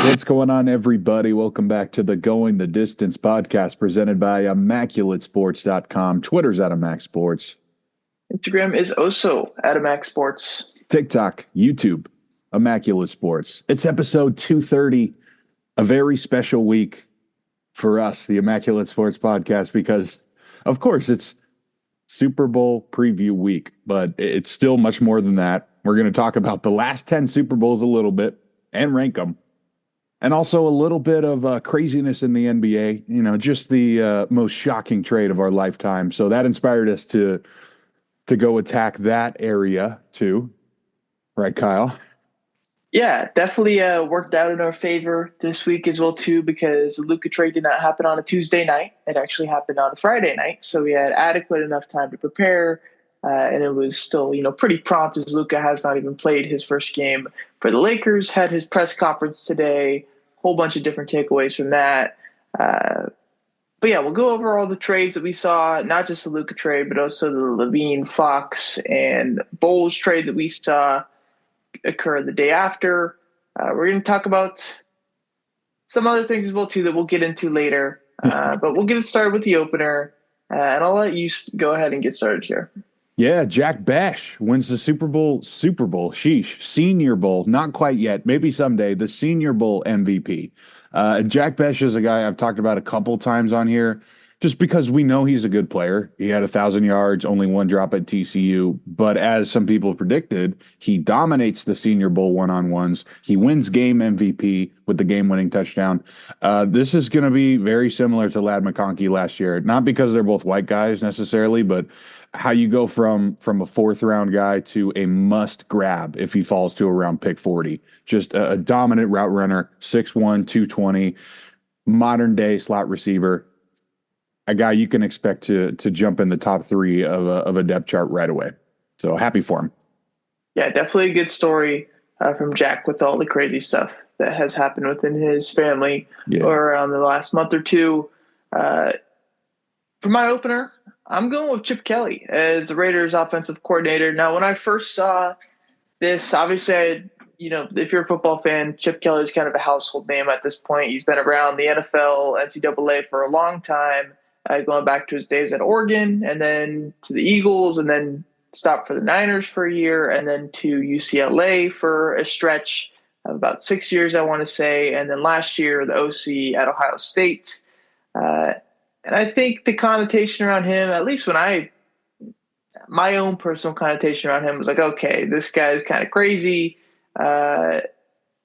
What's going on, everybody? Welcome back to the Going the Distance podcast presented by ImmaculateSports.com. Twitter's at ImacSports. Instagram is also at ImacSports. TikTok, YouTube, Immaculate Sports. It's episode 230, a very special week for us, the Immaculate Sports podcast, because, of course, it's Super Bowl preview week, but it's still much more than that. We're going to talk about the last 10 Super Bowls a little bit and rank them. And also a little bit of craziness in the NBA, just the most shocking trade of our lifetime. So that inspired us to go attack that area too. Right, Kyle? Yeah, definitely worked out in our favor this week as well, too, because the Luka trade did not happen on a Tuesday night. It actually happened on a Friday night. So we had adequate enough time to prepare. And it was still, pretty prompt as Luka has not even played his first game for the Lakers, had his press conference today, whole bunch of different takeaways from that. But yeah, we'll go over all the trades that we saw, not just the Luka trade, but also the Lavine-Fox and Bulls trade that we saw occur the day after. We're going to talk about some other things as well, too, that we'll get into later. But we'll get it started with the opener, and I'll let you go ahead and get started here. Yeah, Jack Bash wins the Super Bowl, Senior Bowl, not quite yet, maybe someday, the Senior Bowl MVP. Jack Bash is a guy I've talked about a couple times on here, just because we know he's a good player. He had 1,000 yards, only one drop at TCU, but as some people predicted, he dominates the Senior Bowl one-on-ones. He wins game MVP with the game-winning touchdown. This is going to be very similar to Ladd McConkey last year, not because they're both white guys necessarily, but how you go from a fourth-round guy to a must-grab if he falls to around pick 40. Just a dominant route runner, 6'1", 220, modern-day slot receiver, a guy you can expect to jump in the top three of a depth chart right away. So happy for him. Yeah, definitely a good story from Jack with all the crazy stuff that has happened within his family around the last month or two. For my opener, I'm going with Chip Kelly as the Raiders offensive coordinator. Now, when I first saw this, obviously, if you're a football fan, Chip Kelly is kind of a household name at this point. He's been around the NFL, NCAA for a long time, going back to his days at Oregon and then to the Eagles and then stopped for the Niners for a year and then to UCLA for a stretch of about 6 years, I want to say. And then last year, the OC at Ohio State. And I think the connotation around him, at least my own personal connotation around him was like, okay, this guy's kind of crazy. But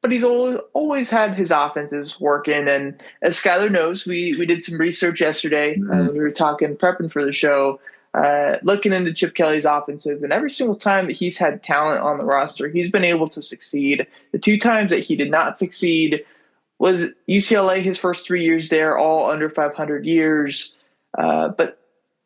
he's always had his offenses working. And as Skylar knows, we did some research yesterday when we were prepping for the show, looking into Chip Kelly's offenses. And every single time that he's had talent on the roster, he's been able to succeed. The two times that he did not succeed was UCLA, his first 3 years there, all under 500 years, but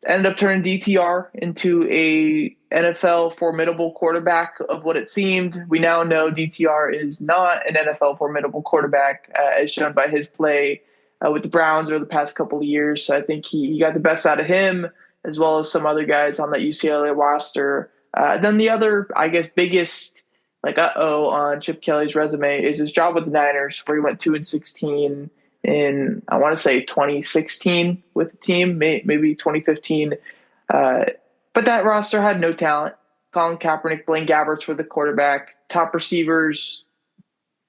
ended up turning DTR into a NFL formidable quarterback of what it seemed. We now know DTR is not an NFL formidable quarterback, as shown by his play with the Browns over the past couple of years. So I think he got the best out of him, as well as some other guys on that UCLA roster. Then the other, I guess, biggest on Chip Kelly's resume is his job with the Niners, where he went 2-16 in, I want to say 2016 with the team, maybe 2015. But that roster had no talent. Colin Kaepernick, Blaine Gabberts were the quarterback, top receivers,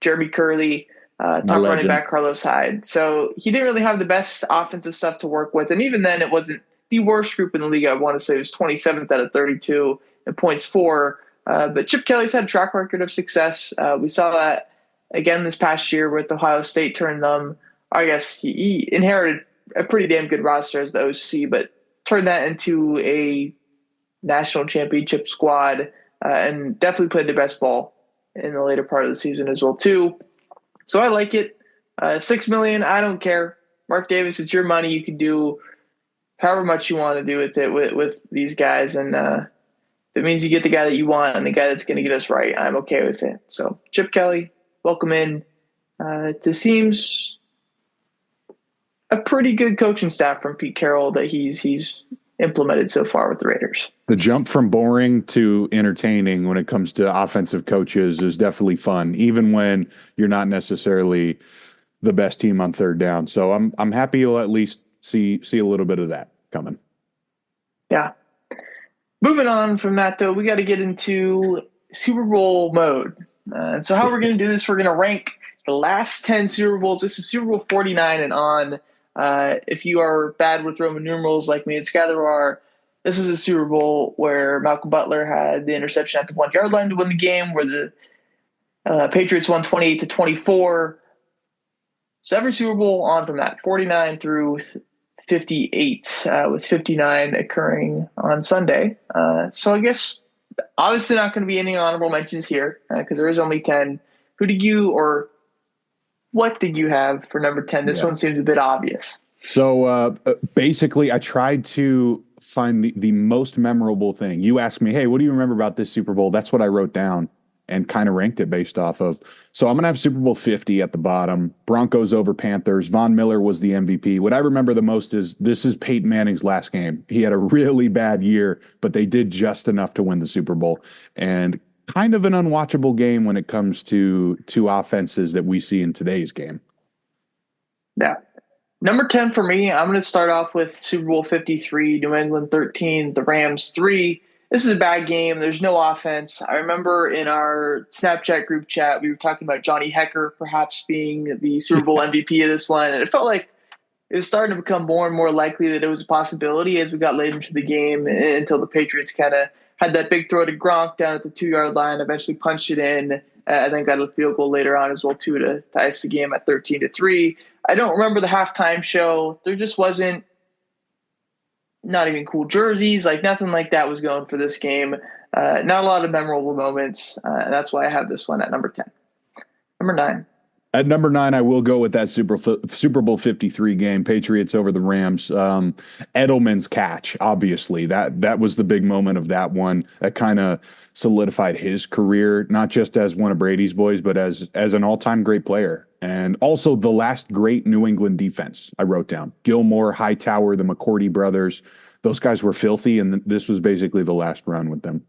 Jeremy Curley, top running back Carlos Hyde. So he didn't really have the best offensive stuff to work with. And even then, it wasn't the worst group in the league. I want to say it was 27th out of 32 in points for. But Chip Kelly's had a track record of success. We saw that again this past year with Ohio State turning them. I guess he inherited a pretty damn good roster as the OC, but turned that into a national championship squad and definitely played the best ball in the later part of the season as well too. So I like it. $6 million, I don't care. Mark Davis, it's your money. You can do however much you want to do with it with these guys, and if it means you get the guy that you want and the guy that's going to get us right, I'm okay with it. So Chip Kelly, welcome in. It seems a pretty good coaching staff from Pete Carroll that he's implemented so far with the Raiders. The jump from boring to entertaining when it comes to offensive coaches is definitely fun, even when you're not necessarily the best team on third down. So I'm happy you'll at least see a little bit of that coming. Yeah. Moving on from that, though, we got to get into Super Bowl mode. And so how we're going to do this, we're going to rank the last 10 Super Bowls. This is Super Bowl 49 and on. If you are bad with Roman numerals like me and Skyler are, this is a Super Bowl where Malcolm Butler had the interception at the 1 yard line to win the game, where the Patriots won 28-24. So every Super Bowl on from that, 49 through 58, with 59 occurring on Sunday. So I guess obviously not going to be any honorable mentions here because there is only 10. Who did you or what did you have for number 10? This one seems a bit obvious. So basically, I tried to find the most memorable thing. You asked me, hey, what do you remember about this Super Bowl? That's what I wrote down and kind of ranked it based off of. So I'm going to have Super Bowl 50 at the bottom. Broncos over Panthers. Von Miller was the MVP. What I remember the most is this is Peyton Manning's last game. He had a really bad year, but they did just enough to win the Super Bowl. And kind of an unwatchable game when it comes to offenses that we see in today's game. Yeah. Number 10 for me, I'm going to start off with Super Bowl 53, New England 13, the Rams 3. This is a bad game. There's no offense. I remember in our Snapchat group chat, we were talking about Johnny Hecker perhaps being the Super Bowl MVP of this one. And it felt like it was starting to become more and more likely that it was a possibility as we got later into the game until the Patriots kind of had that big throw to Gronk down at the 2 yard line, eventually punched it in, and then got a field goal later on as well, too, to ice the game at 13-3. I don't remember the halftime show. There just wasn't not even cool jerseys, like nothing like that was going for this game. Not a lot of memorable moments. And that's why I have this one at number 10. Number 9. At number 9, I will go with that Super Bowl 53 game, Patriots over the Rams. Edelman's catch, obviously, that was the big moment of that one. That kind of solidified his career, not just as one of Brady's boys, but as an all-time great player. And also the last great New England defense, I wrote down. Gilmore, Hightower, the McCourty brothers. Those guys were filthy, and this was basically the last run with them.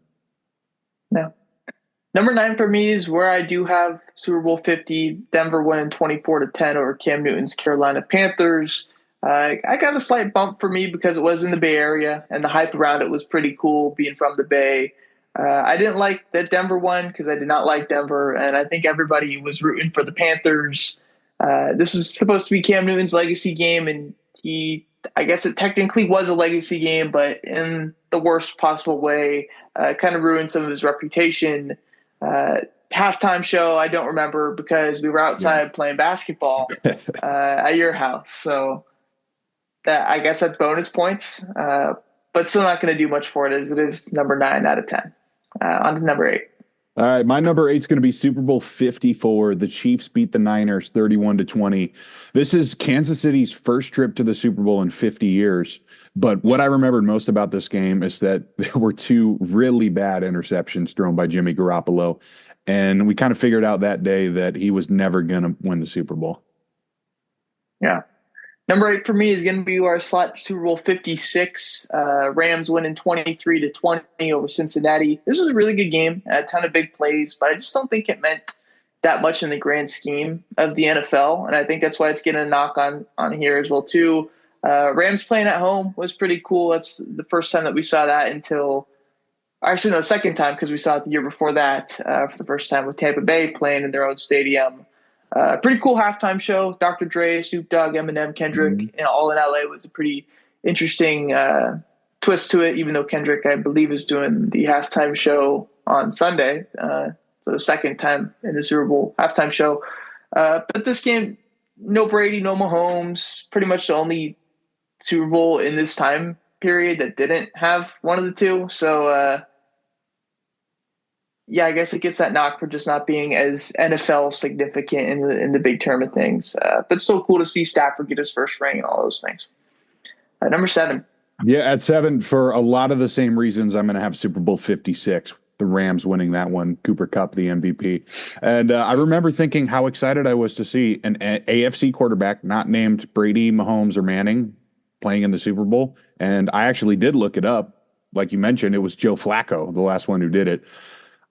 No. Number 9 for me is where I do have Super Bowl 50, Denver winning 24-10 over Cam Newton's Carolina Panthers. I got a slight bump for me because it was in the Bay Area, and the hype around it was pretty cool being from the Bay. I didn't like that Denver won because I did not like Denver, and I think everybody was rooting for the Panthers. This was supposed to be Cam Newton's legacy game, and I guess it technically was a legacy game, but in the worst possible way, kind of ruined some of his reputation. Halftime show, I don't remember because we were outside playing basketball at your house. So I guess that's bonus points, but still not going to do much for it as it is number 9 out of 10. On to number 8. All right, my number 8 is going to be Super Bowl 54. The Chiefs beat the Niners 31-20. This is Kansas City's first trip to the Super Bowl in 50 years. But what I remembered most about this game is that there were 2 really bad interceptions thrown by Jimmy Garoppolo. And we kind of figured out that day that he was never going to win the Super Bowl. Yeah. Number 8 for me is going to be our slot Super Bowl 56. Rams winning 23-20 over Cincinnati. This was a really good game, a ton of big plays, but I just don't think it meant that much in the grand scheme of the NFL, and I think that's why it's getting a knock on here as well too. Rams playing at home was pretty cool. That's the first time that we saw that second time because we saw it the year before that for the first time with Tampa Bay playing in their own stadium. Pretty cool halftime show. Dr. Dre, Snoop Dogg, Eminem, Kendrick, and all in LA was a pretty interesting twist to it, even though Kendrick, I believe, is doing the halftime show on Sunday. So second time in the Super Bowl halftime show. But this game, no Brady, no Mahomes, pretty much the only Super Bowl in this time period that didn't have one of the two. So, yeah, I guess it gets that knock for just not being as NFL significant in the big term of things. But it's still cool to see Stafford get his first ring and all those things. Number 7. Yeah, at 7, for a lot of the same reasons, I'm going to have Super Bowl 56. The Rams winning that one, Cooper Kupp, the MVP. And I remember thinking how excited I was to see an AFC quarterback not named Brady, Mahomes, or Manning playing in the Super Bowl. And I actually did look it up. Like you mentioned, it was Joe Flacco, the last one who did it.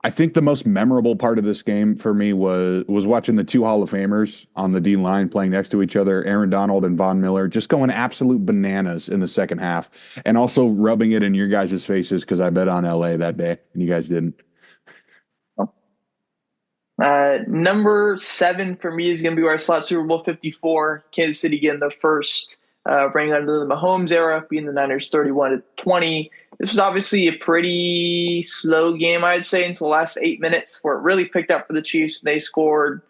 I think the most memorable part of this game for me was watching the two Hall of Famers on the D line playing next to each other, Aaron Donald and Von Miller, just going absolute bananas in the second half, and also rubbing it in your guys' faces because I bet on LA that day and you guys didn't. Number 7 for me is going to be where I slot Super Bowl 54. Kansas City getting the first ring under the Mahomes era, being the Niners 31-20. This was obviously a pretty slow game, I'd say, until the last 8 minutes, where it really picked up for the Chiefs. They scored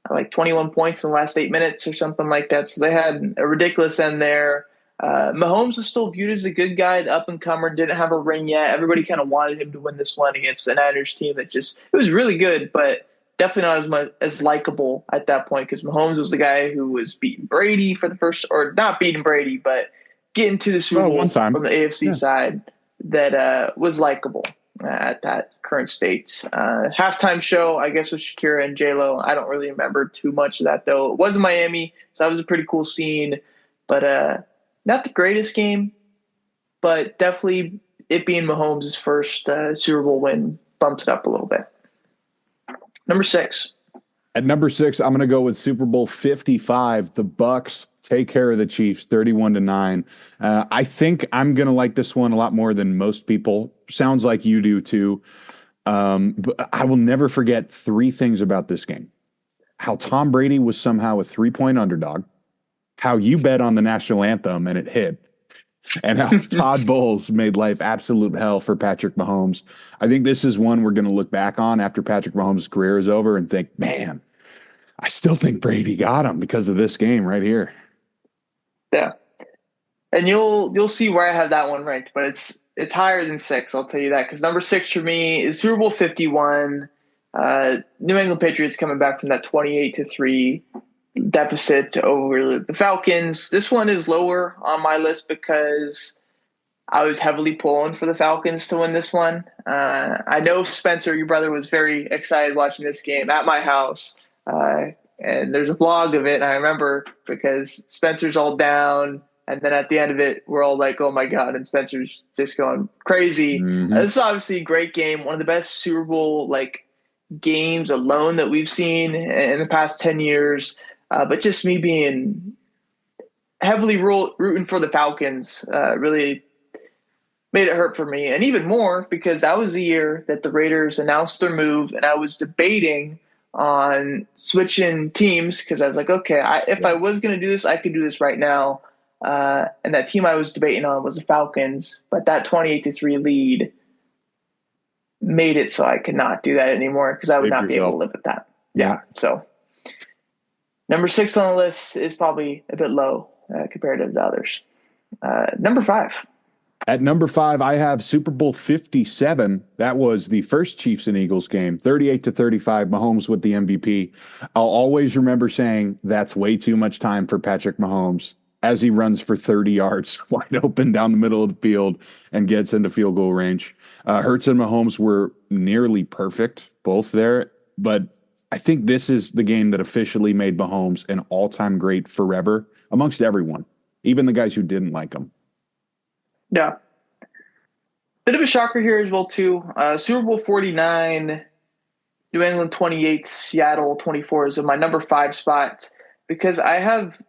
like 21 points in the last 8 minutes or something like that. So they had a ridiculous end there. Mahomes was still viewed as a good guy, the up-and-comer, didn't have a ring yet. Everybody kind of wanted him to win this one against the Niners team that it was really good, but definitely not as much as likable at that point, because Mahomes was the guy who was beating Brady for the first, or not beating Brady, but getting to the Super Bowl from the AFC side that was likable at that current state. Halftime show, I guess, with Shakira and J-Lo. I don't really remember too much of that, though. It was in Miami, so that was a pretty cool scene. But not the greatest game, but definitely it being Mahomes' first Super Bowl win bumps it up a little bit. Number 6. At number 6, I'm going to go with Super Bowl 55. The Bucks take care of the Chiefs 31-9. I think I'm going to like this one a lot more than most people. Sounds like you do too. But I will never forget 3 things about this game. How Tom Brady was somehow a 3-point underdog. How you bet on the national anthem and it hit. And how Todd Bowles made life absolute hell for Patrick Mahomes. I think this is one we're going to look back on after Patrick Mahomes' career is over and think, man, I still think Brady got him because of this game right here. Yeah. And you'll see where I have that one ranked, but it's higher than 6, I'll tell you that, because number 6 for me is Super Bowl 51. New England Patriots coming back from that 28-3 deficit over the Falcons. This one is lower on my list because I was heavily pulling for the Falcons to win this one. I know Spencer, your brother, was very excited watching this game at my house. And there's a vlog of it, and I remember because Spencer's all down, and then at the end of it, we're all like, oh my God, and Spencer's just going crazy. Mm-hmm. This is obviously a great game, one of the best Super Bowl games alone that we've seen in the past 10 years. But just me being heavily rooting for the Falcons really made it hurt for me. And even more because that was the year that the Raiders announced their move, and I was debating on switching teams because I was like, okay, if I was going to do this, I could do this right now. And that team I was debating on was the Falcons, but that 28-3 lead made it so I could not do that anymore because I would not be able to live with that. Yeah, so number 6 on the list is probably a bit low compared to the others. Number 5. At number 5, I have Super Bowl 57. That was the first Chiefs and Eagles game, 38-35, Mahomes with the MVP. I'll always remember saying that's way too much time for Patrick Mahomes as he runs for 30 yards wide open down the middle of the field and gets into field goal range. Hurts and Mahomes were nearly perfect, both there, but I think this is the game that officially made Mahomes an all-time great forever amongst everyone, even the guys who didn't like him. Yeah. Bit of a shocker here as well, too. Super Bowl 49, New England 28, Seattle 24 is in my number 5 spot because I have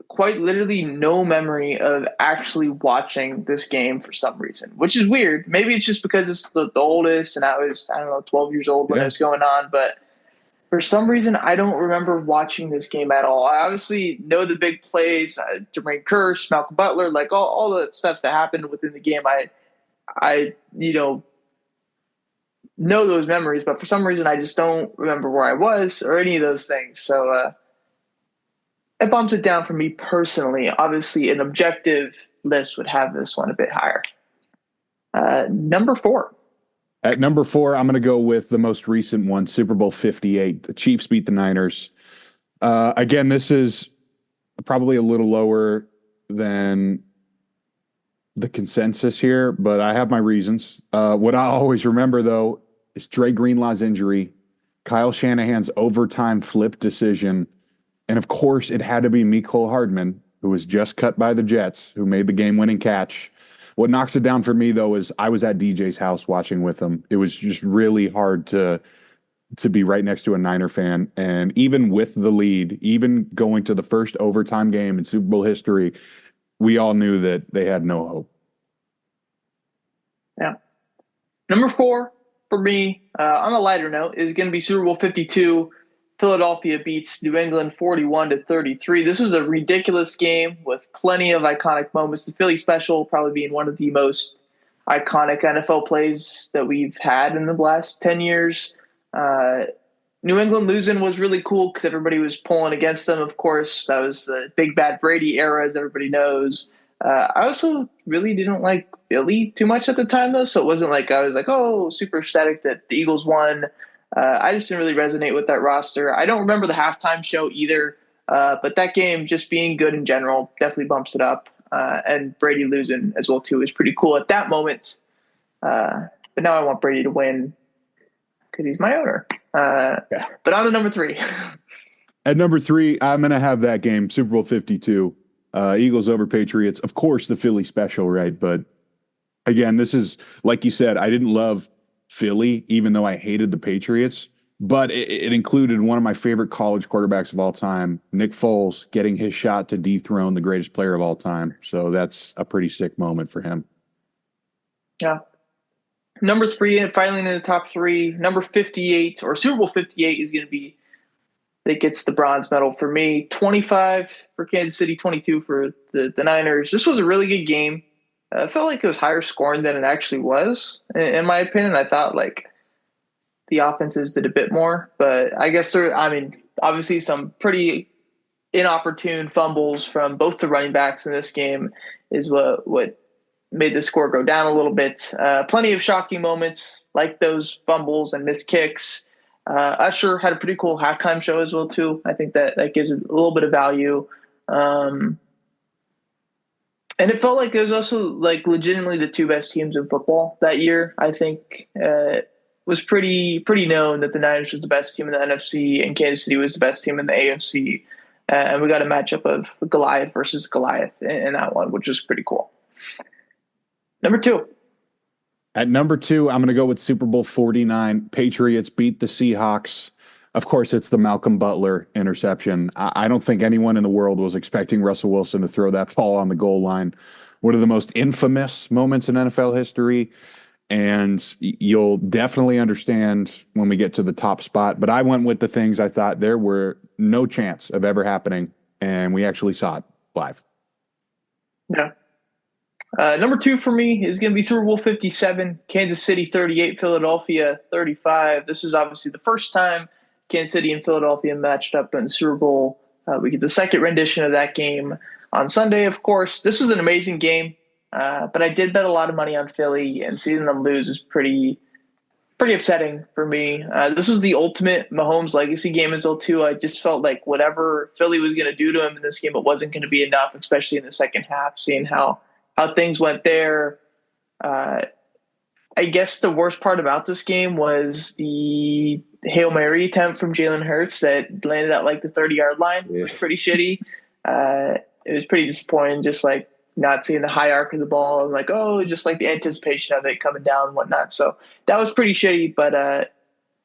quite literally no memory of actually watching this game for some reason, which is weird. Maybe it's just because it's the oldest and I was, 12 years old when it was going on, but for some reason, I don't remember watching this game at all. I obviously know the big plays, Jermaine Kearse, Malcolm Butler, like all the stuff that happened within the game. I know those memories, but for some reason, I just don't remember where I was or any of those things. So it bumps it down for me personally. Obviously, an objective list would have this one a bit higher. Number 4. At number 4, I'm going to go with the most recent one, Super Bowl 58. The Chiefs beat the Niners. Again, this is probably a little lower than the consensus here, but I have my reasons. What I always remember, though, is Dre Greenlaw's injury, Kyle Shanahan's overtime flip decision, and, of course, it had to be Mecole Hardman who was just cut by the Jets, who made the game-winning catch. What knocks it down for me, though, is I was at DJ's house watching with him. It was just really hard to be right next to a Niner fan. And even with the lead, even going to the first overtime game in Super Bowl history, we all knew that they had no hope. Yeah. Number 4 for me, on a lighter note, is going to be Super Bowl 52. Philadelphia beats New England 41-33. This was a ridiculous game with plenty of iconic moments. The Philly special probably being one of the most iconic NFL plays that we've had in the last 10 years. New England losing was really cool because everybody was pulling against them, of course. That was the big bad Brady era, as everybody knows. I also really didn't like Philly too much at the time, though, so it wasn't like I was like, oh, super ecstatic that the Eagles won. I just didn't really resonate with that roster. I don't remember the halftime show either, but that game just being good in general definitely bumps it up. And Brady losing as well, too, is pretty cool at that moment. But now I want Brady to win because he's my owner. Yeah. But on to number 3. At number 3, I'm going to have that game, Super Bowl 52. Eagles over Patriots. Of course, the Philly special, right? But again, this is, like you said, I didn't love Philly, even though I hated the Patriots. But it included one of my favorite college quarterbacks of all time, Nick Foles, getting his shot to dethrone the greatest player of all time. So that's a pretty sick moment for him. Yeah. Number 3, and finally in the top 3, number 58, or Super Bowl 58 is going to be that gets the bronze medal for me. 25 for Kansas City, 22 for the Niners. This was a really good game. I felt like it was higher scoring than it actually was, in my opinion. I thought like the offenses did a bit more, but I guess obviously some pretty inopportune fumbles from both the running backs in this game is what made the score go down a little bit. Plenty of shocking moments like those fumbles and missed kicks. Usher had a pretty cool halftime show as well, too. I think that gives it a little bit of value. And it felt like it was also like legitimately the 2 best teams in football that year. I think it was pretty known that the Niners was the best team in the NFC and Kansas City was the best team in the AFC. And we got a matchup of Goliath versus Goliath in that one, which was pretty cool. Number 2. At number 2, I'm going to go with Super Bowl 49. Patriots beat the Seahawks. Of course, it's the Malcolm Butler interception. I don't think anyone in the world was expecting Russell Wilson to throw that ball on the goal line. One of the most infamous moments in NFL history. And you'll definitely understand when we get to the top spot. But I went with the things I thought there were no chance of ever happening. And we actually saw it live. Yeah. Number 2 for me is going to be Super Bowl 57, Kansas City 38, Philadelphia 35. This is obviously the first time Kansas City and Philadelphia matched up in the Super Bowl. We get the second rendition of that game on Sunday, of course. This was an amazing game, but I did bet a lot of money on Philly, and seeing them lose is pretty upsetting for me. This was the ultimate Mahomes legacy game as well, too. I just felt like whatever Philly was going to do to him in this game, it wasn't going to be enough, especially in the second half, seeing how things went there. I guess the worst part about this game was the Hail Mary attempt from Jalen Hurts that landed at like the 30-yard line. It was pretty shitty. It was pretty disappointing, just like not seeing the high arc of the ball and like, just like the anticipation of it coming down and whatnot. So that was pretty shitty, but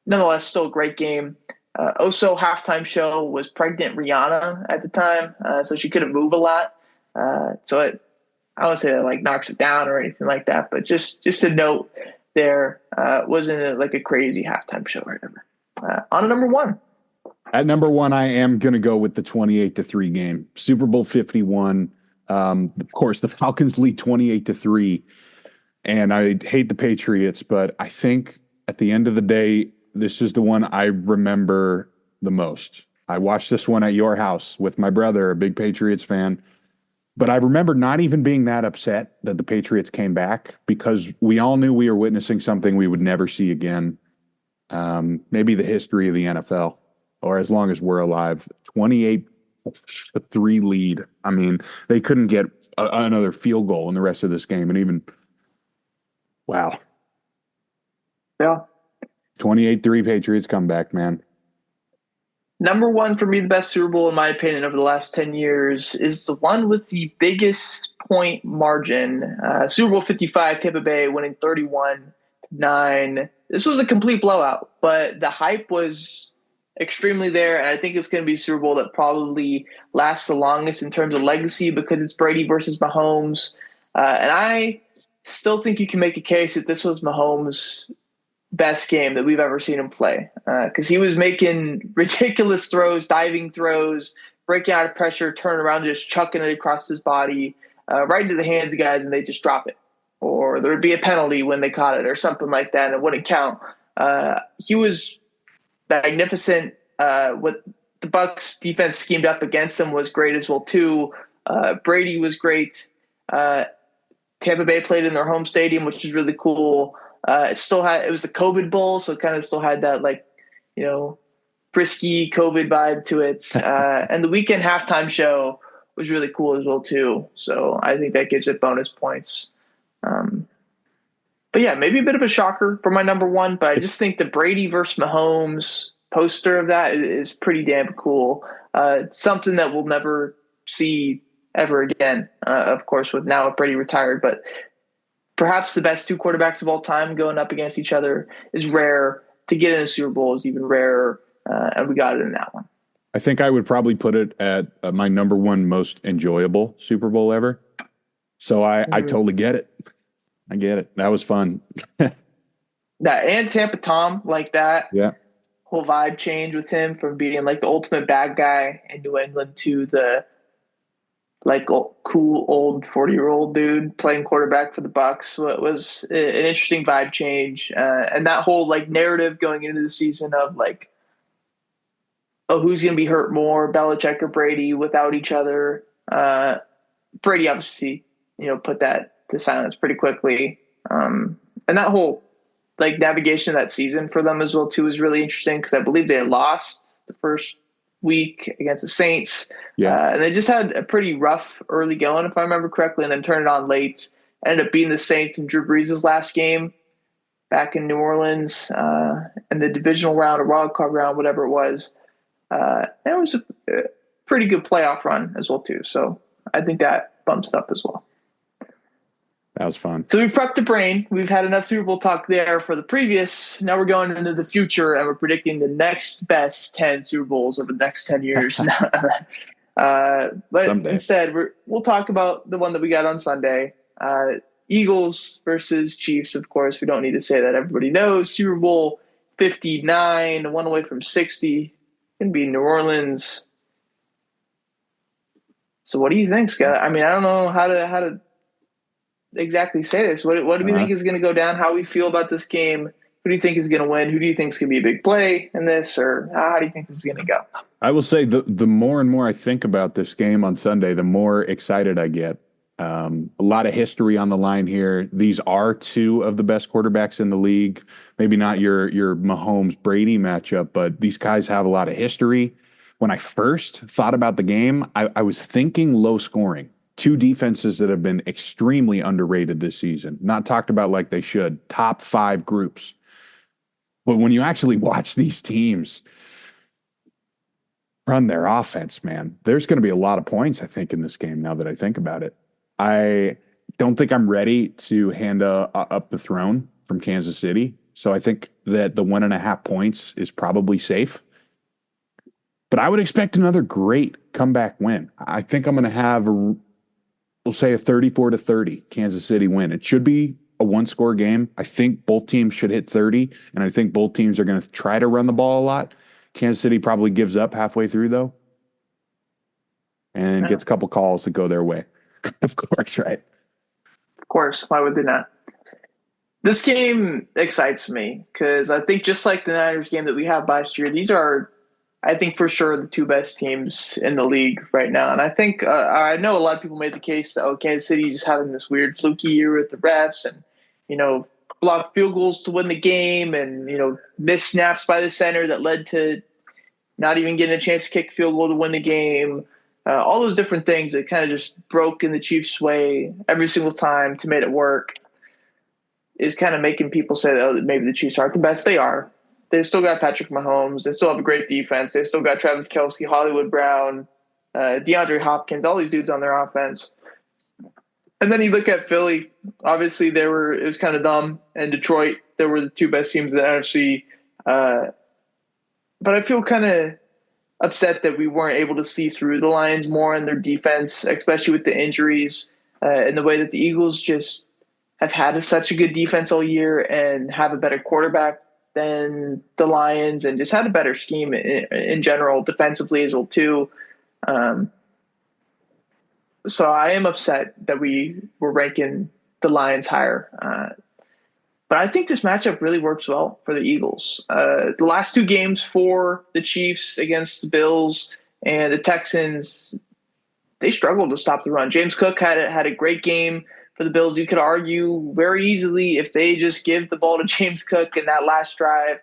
nonetheless, still a great game. Also, halftime show was pregnant Rihanna at the time, so she couldn't move a lot. I won't say that like knocks it down or anything like that, but just a note there, wasn't like a crazy halftime show or whatever. On to number 1. At number 1, I am going to go with the 28-3 game, Super Bowl 51. Of course, the Falcons lead 28-3, and I hate the Patriots, but I think at the end of the day, this is the one I remember the most. I watched this one at your house with my brother, a big Patriots fan. But I remember not even being that upset that the Patriots came back because we all knew we were witnessing something we would never see again. Maybe the history of the NFL, or as long as we're alive. 28-3 lead. I mean, they couldn't get another field goal in the rest of this game. And even, wow. Yeah. 28-3 Patriots comeback, man. Number one for me, the best Super Bowl in my opinion over the last 10 years is the one with the biggest point margin. Super Bowl 55, Tampa Bay winning 31-9. This was a complete blowout, but the hype was extremely there, and I think it's going to be a Super Bowl that probably lasts the longest in terms of legacy because it's Brady versus Mahomes. And I still think you can make a case that this was Mahomes' best game that we've ever seen him play, because he was making ridiculous throws, diving throws, breaking out of pressure, turning around, just chucking it across his body, right into the hands of guys, and they just drop it. Or there would be a penalty when they caught it or something like that, and it wouldn't count. He was magnificent. What the Bucs defense schemed up against him was great as well too. Brady was great. Tampa Bay played in their home stadium, which is really cool. It was the COVID Bowl, so it kind of still had that frisky COVID vibe to it. And the weekend halftime show was really cool as well too. So I think that gives it bonus points. But yeah, maybe a bit of a shocker for my number one, but I just think the Brady versus Mahomes poster of that is pretty damn cool. Something that we'll never see ever again, of course, with Brady retired, but perhaps the best two quarterbacks of all time going up against each other is rare. To get in the Super Bowl is even rarer, and we got it in that one. I think I would probably put it at my number one most enjoyable Super Bowl ever. So I totally get it. I get it. That was fun. That and Tampa Tom, like that. Yeah. Whole vibe change with him from being like the ultimate bad guy in New England to the cool old 40-year-old dude playing quarterback for the Bucs. So it was an interesting vibe change, and that whole narrative going into the season of who's going to be hurt more, Belichick or Brady, without each other. Brady obviously put that to silence pretty quickly, and that whole navigation of that season for them as well too is really interesting because I believe they had lost the first week against the Saints. Yeah. And they just had a pretty rough early going, if I remember correctly, and then turned it on late. Ended up beating the Saints in Drew Brees' last game back in New Orleans, and the divisional round or wild card round, whatever it was. And it was a pretty good playoff run as well too. So I think that bumps it up as well. That was fun. So we've prepped the brain. We've had enough Super Bowl talk there for the previous. Now we're going into the future, and we're predicting the next best 10 Super Bowls over the next 10 years. But someday. Instead, we'll talk about the one that we got on Sunday. Eagles versus Chiefs, of course. We don't need to say that. Everybody knows. Super Bowl 59, one away from 60. Going to be New Orleans. So what do you think, Scott? I mean, I don't know how to exactly say this. What do we think is going to go down? How we feel about this game? Who do you think is going to win? Who do you think is going to be a big play in this? Or how do you think this is going to go? I will say the more and more I think about this game on Sunday, the more excited I get. A lot of history on the line here. These are two of the best quarterbacks in the league. Maybe not your Mahomes-Brady matchup, but these guys have a lot of history. When I first thought about the game, I was thinking low scoring. Two defenses that have been extremely underrated this season, not talked about like they should. Top 5 groups. But when you actually watch these teams run their offense, man, there's going to be a lot of points, I think, in this game now that I think about it. I don't think I'm ready to hand up the throne from Kansas City. So I think that the 1.5 points is probably safe. But I would expect another great comeback win. I think I'm going to have we'll say a 34-30 Kansas City win. It should be a one-score game. I think both teams should hit 30, and I think both teams are going to try to run the ball a lot. Kansas City probably gives up halfway through, though, and gets a couple calls that go their way. Of course, right? Of course. Why would they not? This game excites me because I think just like the Niners game that we had last year, these are, I think for sure, the two best teams in the league right now. And I think I know a lot of people made the case that Kansas City just having this weird fluky year with the refs and, blocked field goals to win the game and, missed snaps by the center that led to not even getting a chance to kick a field goal to win the game. All those different things that kind of just broke in the Chiefs' way every single time to make it work is kind of making people say that maybe the Chiefs aren't the best. They are. They still got Patrick Mahomes. They still have a great defense. They still got Travis Kelce, Hollywood Brown, DeAndre Hopkins, all these dudes on their offense. And then you look at Philly. Obviously, it was kind of dumb. And Detroit, they were the two best teams in the NFC. But I feel kind of upset that we weren't able to see through the Lions more in their defense, especially with the injuries and the way that the Eagles just have had such a good defense all year and have a better quarterback than the Lions and just had a better scheme in general, defensively as well too. So I am upset that we were ranking the Lions higher. But I think this matchup really works well for the Eagles. The last two games for the Chiefs against the Bills and the Texans, they struggled to stop the run. James Cook had a great game for the Bills. You could argue very easily if they just give the ball to James Cook in that last drive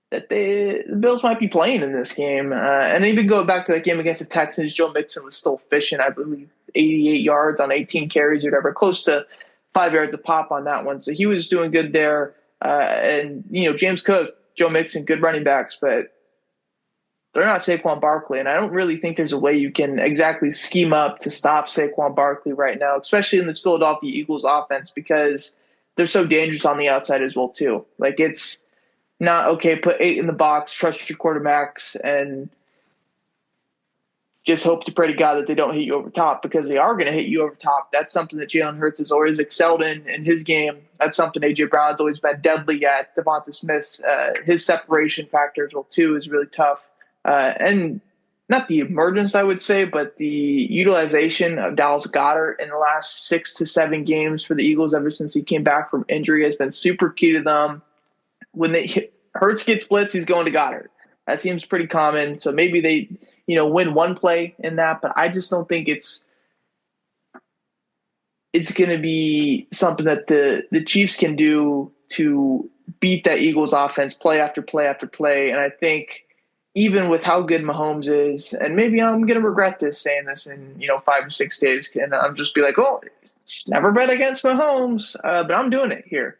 that the Bills might be playing in this game. And even go back to that game against the Texans, Joe Mixon was still efficient, I believe, 88 yards on 18 carries or whatever, close to 5 yards a pop on that one. So he was doing good there. And, James Cook, Joe Mixon, good running backs, but they're not Saquon Barkley. And I don't really think there's a way you can exactly scheme up to stop Saquon Barkley right now, especially in this Philadelphia Eagles offense, because they're so dangerous on the outside as well, too. Like, it's not, okay, put 8 in the box, trust your quarterbacks, and just hope to pray to God that they don't hit you over top, because they are going to hit you over top. That's something that Jalen Hurts has always excelled in his game. That's something A.J. Brown's always been deadly at. Devonta Smith, his separation factor as well, too, is really tough. And not the emergence, I would say, but the utilization of Dallas Goedert in the last 6 to 7 games for the Eagles ever since he came back from injury has been super key to them. When Hurts gets blitz, he's going to Goedert. That seems pretty common. So maybe they win one play in that, but I just don't think it's going to be something that the Chiefs can do to beat that Eagles offense play after play after play. And I think even with how good Mahomes is, and maybe I'm going to regret this saying this in 5 to 6 days, and I'm just be like, oh, never bet against Mahomes, but I'm doing it here.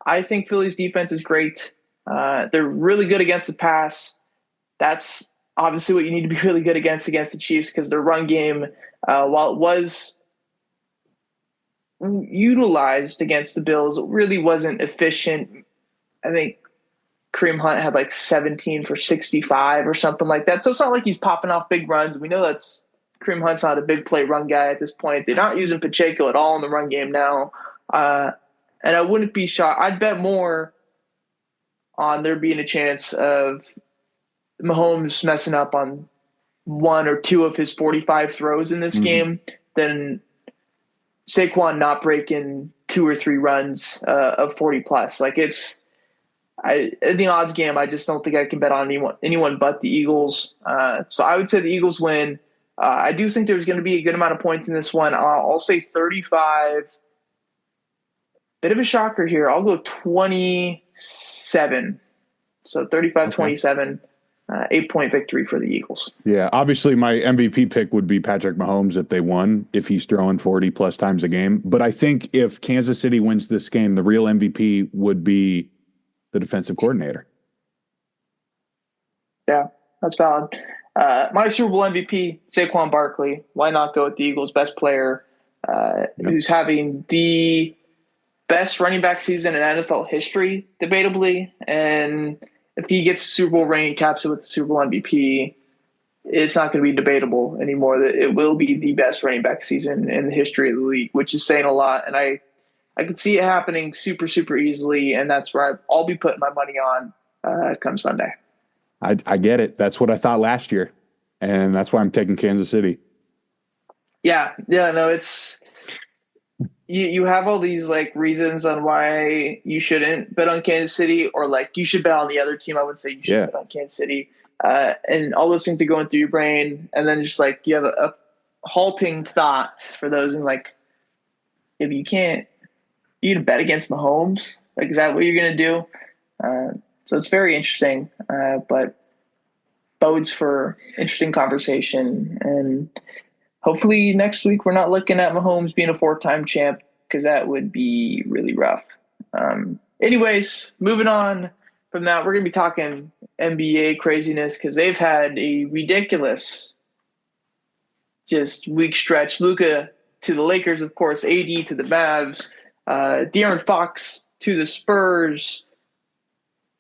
I think Philly's defense is great. They're really good against the pass. That's obviously what you need to be really good against the Chiefs, because their run game, while it was utilized against the Bills, it really wasn't efficient. I think Kareem Hunt had like 17 for 65 or something like that. So it's not like he's popping off big runs. We know Kareem Hunt's not a big play run guy at this point. They're not using Pacheco at all in the run game now. And I wouldn't be shocked. I'd bet more on there being a chance of Mahomes messing up on 1 or 2 of his 45 throws in this game than Saquon not breaking 2 or 3 runs of 40 plus. Like, in the odds game, I just don't think I can bet on anyone but the Eagles. So I would say the Eagles win. I do think there's going to be a good amount of points in this one. I'll say 35. Bit of a shocker here. I'll go 27. So 35-27. 8-point victory for the Eagles. Yeah, obviously my MVP pick would be Patrick Mahomes if they won, if he's throwing 40 plus times a game. But I think if Kansas City wins this game, the real MVP would be the defensive coordinator. Yeah, that's valid. My Super Bowl MVP, Saquon Barkley. Why not go with the Eagles' best player, who's having the best running back season in NFL history, debatably, and if he gets a Super Bowl ring, caps it with the Super Bowl MVP, it's not going to be debatable anymore. It will be the best running back season in the history of the league, which is saying a lot. And I could see it happening super, super easily, and that's where I'll be putting my money on come Sunday. I get it. That's what I thought last year, and that's why I'm taking Kansas City. Yeah, no, it's you have all these like reasons on why you shouldn't bet on Kansas City, or like you should bet on the other team. I would say you should bet on Kansas City, and all those things are going through your brain, and then just like you have a halting thought for those, and like, if you can't, you can bet against Mahomes. Like, is that what you're gonna do? So it's very interesting, but bodes for interesting conversation. And hopefully next week we're not looking at Mahomes being a 4-time champ, because that would be really rough. Anyways, moving on from that, we're going to be talking NBA craziness because they've had a ridiculous just week stretch. Luka to the Lakers, of course, AD to the Mavs, De'Aaron Fox to the Spurs,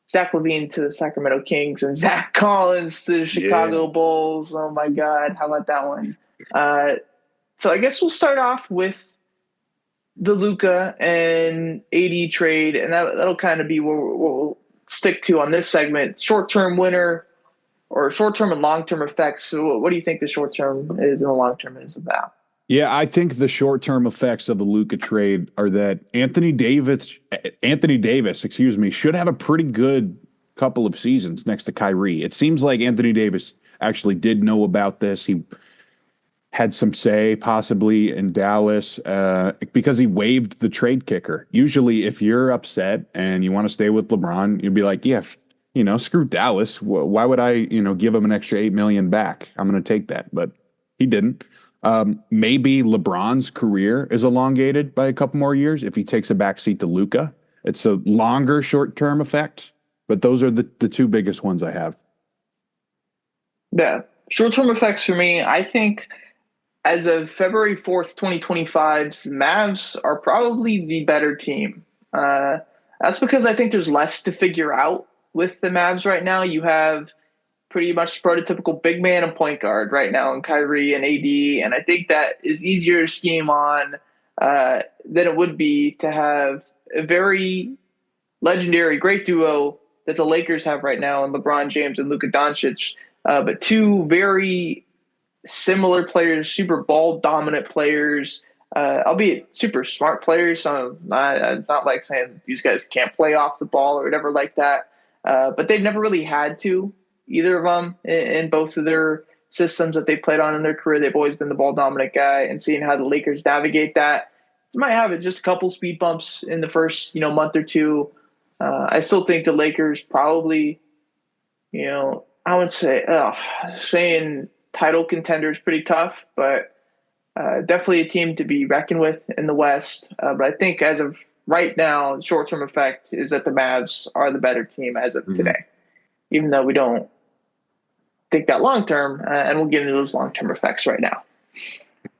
Zach LaVine to the Sacramento Kings, and Zach Collins to the Chicago Bulls. Oh, my God. How about that one? So I guess we'll start off with the Luka and AD trade, and that'll kind of be what we'll stick to on this segment. Short-term winner or short-term and long-term effects. So what do you think the short-term is and the long-term is of that? Yeah, I think the short-term effects of the Luka trade are that Anthony Davis, should have a pretty good couple of seasons next to Kyrie. It seems like Anthony Davis actually did know about this. He had some say possibly in Dallas because he waived the trade kicker. Usually if you're upset and you want to stay with LeBron, you'd be like, yeah, screw Dallas. Why would I, give him an extra $8 million back? I'm going to take that. But he didn't. Maybe LeBron's career is elongated by a couple more years if he takes a backseat to Luka. It's a longer short-term effect, but those are the two biggest ones I have. Yeah. Short-term effects for me, I think as of February 4th, 2025, the Mavs are probably the better team. That's because I think there's less to figure out with the Mavs right now. You have pretty much prototypical big man and point guard right now in Kyrie and AD, and I think that is easier to scheme on than it would be to have a very legendary, great duo that the Lakers have right now in LeBron James and Luka Doncic, but two very similar players, super ball dominant players, albeit super smart players. So I'm not like saying these guys can't play off the ball or whatever like that, but they've never really had to, either of them, in both of their systems that they played on in their career. They've always been the ball dominant guy, and seeing how the Lakers navigate that, you might have just a couple speed bumps in the first month or two. I still think the Lakers probably, I would say saying title contender is pretty tough, but definitely a team to be reckoned with in the West. But I think as of right now, the short-term effect is that the Mavs are the better team as of today, even though we don't think that long-term, and we'll get into those long-term effects right now.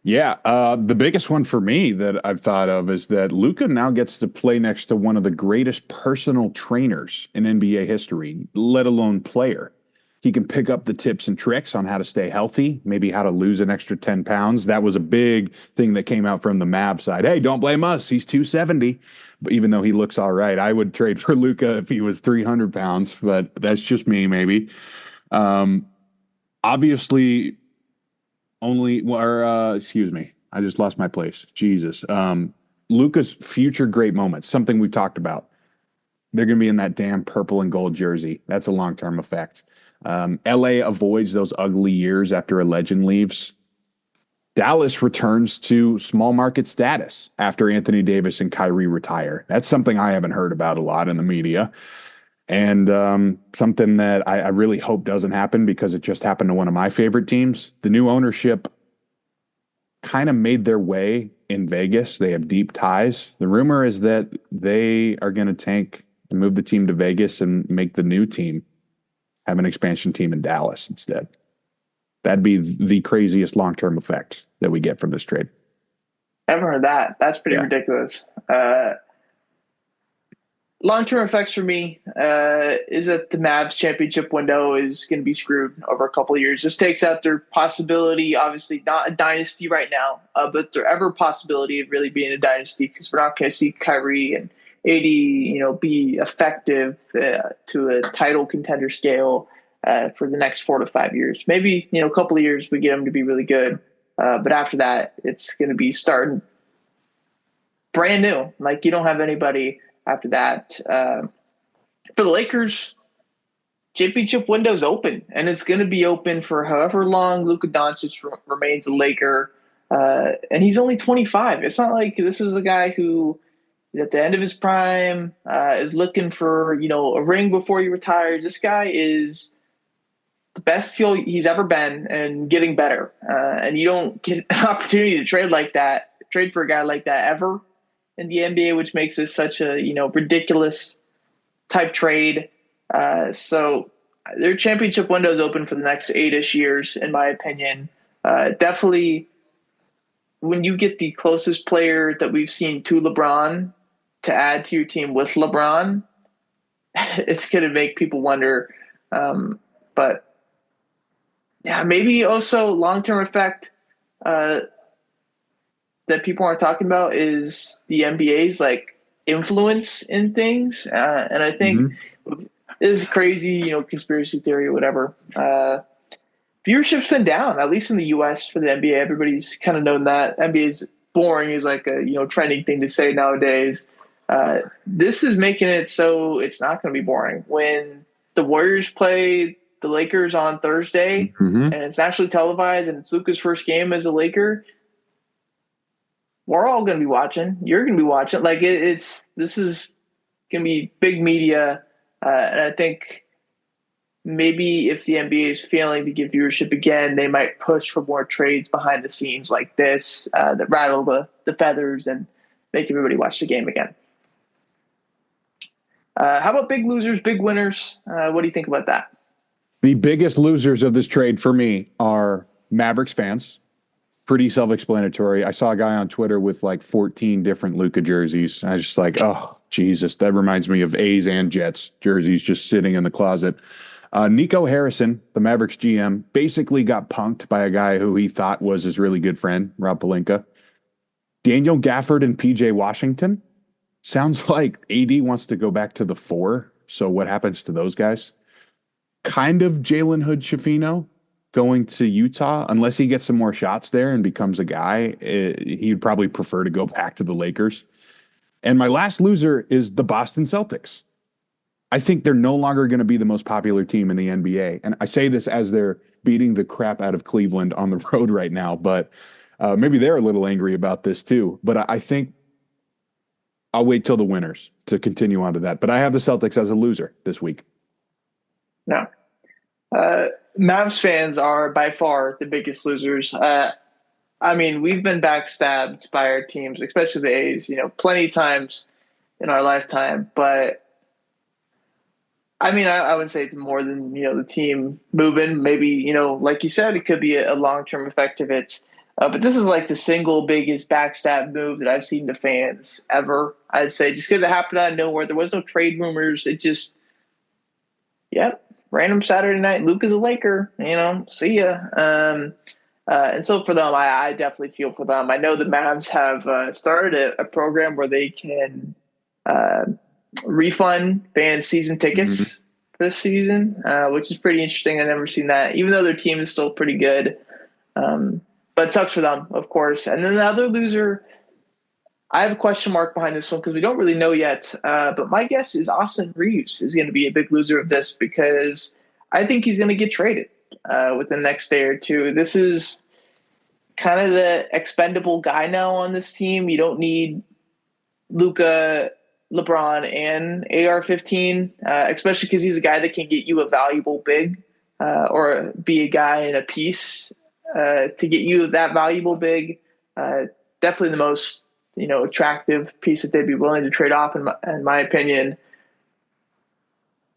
Yeah, the biggest one for me that I've thought of is that Luka now gets to play next to one of the greatest personal trainers in NBA history, let alone player. He can pick up the tips and tricks on how to stay healthy, maybe how to lose an extra 10 pounds. That was a big thing that came out from the Mavs side. Hey, don't blame us. He's 270. But even though he looks all right, I would trade for Luka if he was 300 pounds, but that's just me, maybe. Obviously, excuse me. I just lost my place. Jesus. Luka's future great moments, something we've talked about. They're going to be in that damn purple and gold jersey. That's a long-term effect. LA avoids those ugly years after a legend leaves. Dallas returns to small market status after Anthony Davis and Kyrie retire. That's something I haven't heard about a lot in the media. And something that I really hope doesn't happen because it just happened to one of my favorite teams. The new ownership kind of made their way in Vegas. They have deep ties. The rumor is that they are going to tank and move the team to Vegas and make the new team have an expansion team in Dallas instead. That'd be the craziest long-term effect that we get from this trade. I haven't heard that. That's pretty ridiculous. Long-term effects for me is that the Mavs championship window is going to be screwed over a couple of years. This takes out their possibility, obviously not a dynasty right now, but their ever possibility of really being a dynasty, because we're not going to see Kyrie and AD, be effective to a title contender scale for the next 4 to 5 years. Maybe, a couple of years we get them to be really good. But after that, it's going to be starting brand new. Like, you don't have anybody after that. For the Lakers, championship window's open, and it's going to be open for however long Luka Doncic remains a Laker. And he's only 25. It's not like this is a guy who, at the end of his prime, is looking for, a ring before he retires. This guy is the best he's ever been and getting better. And you don't get an opportunity to trade for a guy like that ever in the NBA, which makes this such a, ridiculous type trade. So their championship window is open for the next 8-ish years, in my opinion. Definitely, when you get the closest player that we've seen to LeBron to add to your team with LeBron, it's going to make people wonder. But yeah, maybe also long-term effect that people aren't talking about is the NBA's like influence in things. And I think this is crazy, conspiracy theory or whatever. Viewership's been down, at least in the US for the NBA. Everybody's kind of known that. NBA is boring is like a trending thing to say nowadays. This is making it so it's not going to be boring. When the Warriors play the Lakers on Thursday and it's nationally televised and it's Luka's first game as a Laker, we're all going to be watching. You're going to be watching. Like this is going to be big media. And I think maybe if the NBA is failing to give viewership again, they might push for more trades behind the scenes like this that rattle the feathers and make everybody watch the game again. How about big losers, big winners? What do you think about that? The biggest losers of this trade for me are Mavericks fans. Pretty self-explanatory. I saw a guy on Twitter with like 14 different Luka jerseys. I was just like, oh, Jesus, that reminds me of A's and Jets jerseys just sitting in the closet. Nico Harrison, the Mavericks GM, basically got punked by a guy who he thought was his really good friend, Rob Pelinka. Daniel Gafford and PJ Washington. Sounds like AD wants to go back to the 4. So what happens to those guys? Kind of Jalen Hood-Schifino going to Utah, unless he gets some more shots there and becomes a guy. He'd probably prefer to go back to the Lakers. And my last loser is the Boston Celtics. I think they're no longer going to be the most popular team in the NBA. And I say this as they're beating the crap out of Cleveland on the road right now, but maybe they're a little angry about this too. But I think I'll wait till the winners to continue on to that. But I have the Celtics as a loser this week. No. Mavs fans are by far the biggest losers. I mean, we've been backstabbed by our teams, especially the A's, plenty of times in our lifetime. But I mean, I wouldn't say it's more than, the team moving. Maybe, like you said, it could be a long-term effect of it. But this is like the single biggest backstab move that I've seen to fans ever. I'd say just because it happened out of nowhere. There was no trade rumors. It just, random Saturday night, Luka's a Laker, see ya. And so for them, I definitely feel for them. I know the Mavs have started a program where they can refund fans season tickets this season, which is pretty interesting. I've never seen that, even though their team is still pretty good. But it sucks for them, of course. And then the other loser, I have a question mark behind this one because we don't really know yet. But my guess is Austin Reeves is going to be a big loser of this because I think he's going to get traded within the next day or two. This is kind of the expendable guy now on this team. You don't need Luka, LeBron, and AR-15, especially because he's a guy that can get you a valuable big or be a guy in a piece to get you that valuable big. Definitely the most attractive piece that they'd be willing to trade off, in my opinion.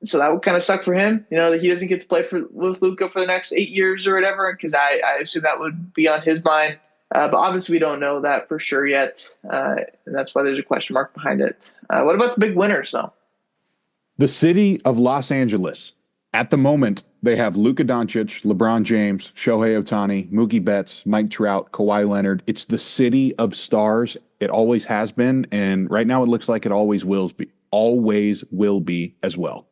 So that would kind of suck for him, that he doesn't get to play with Luka for the next 8 years or whatever, because I assume that would be on his mind. But obviously we don't know that for sure yet, and that's why there's a question mark behind it. What about the big winners, though? The city of Los Angeles. At the moment, they have Luka Doncic, LeBron James, Shohei Ohtani, Mookie Betts, Mike Trout, Kawhi Leonard. It's the city of stars. It always has been, and right now it looks like it always will be as well.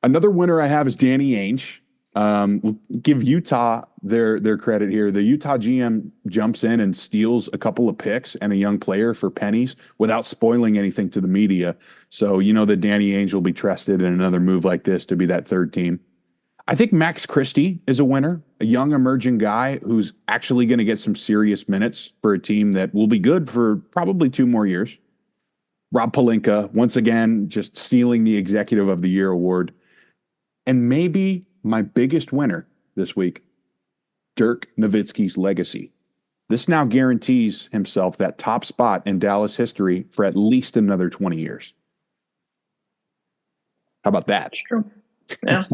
Another winner I have is Danny Ainge. We'll give Utah their credit here. The Utah GM jumps in and steals a couple of picks and a young player for pennies without spoiling anything to the media. So that Danny Ainge will be trusted in another move like this to be that third team. I think Max Christie is a winner, a young emerging guy who's actually going to get some serious minutes for a team that will be good for probably 2 more years. Rob Pelinka, once again, just stealing the Executive of the Year award. And maybe my biggest winner this week, Dirk Nowitzki's legacy. This now guarantees himself that top spot in Dallas history for at least another 20 years. How about that? That's true. Yeah.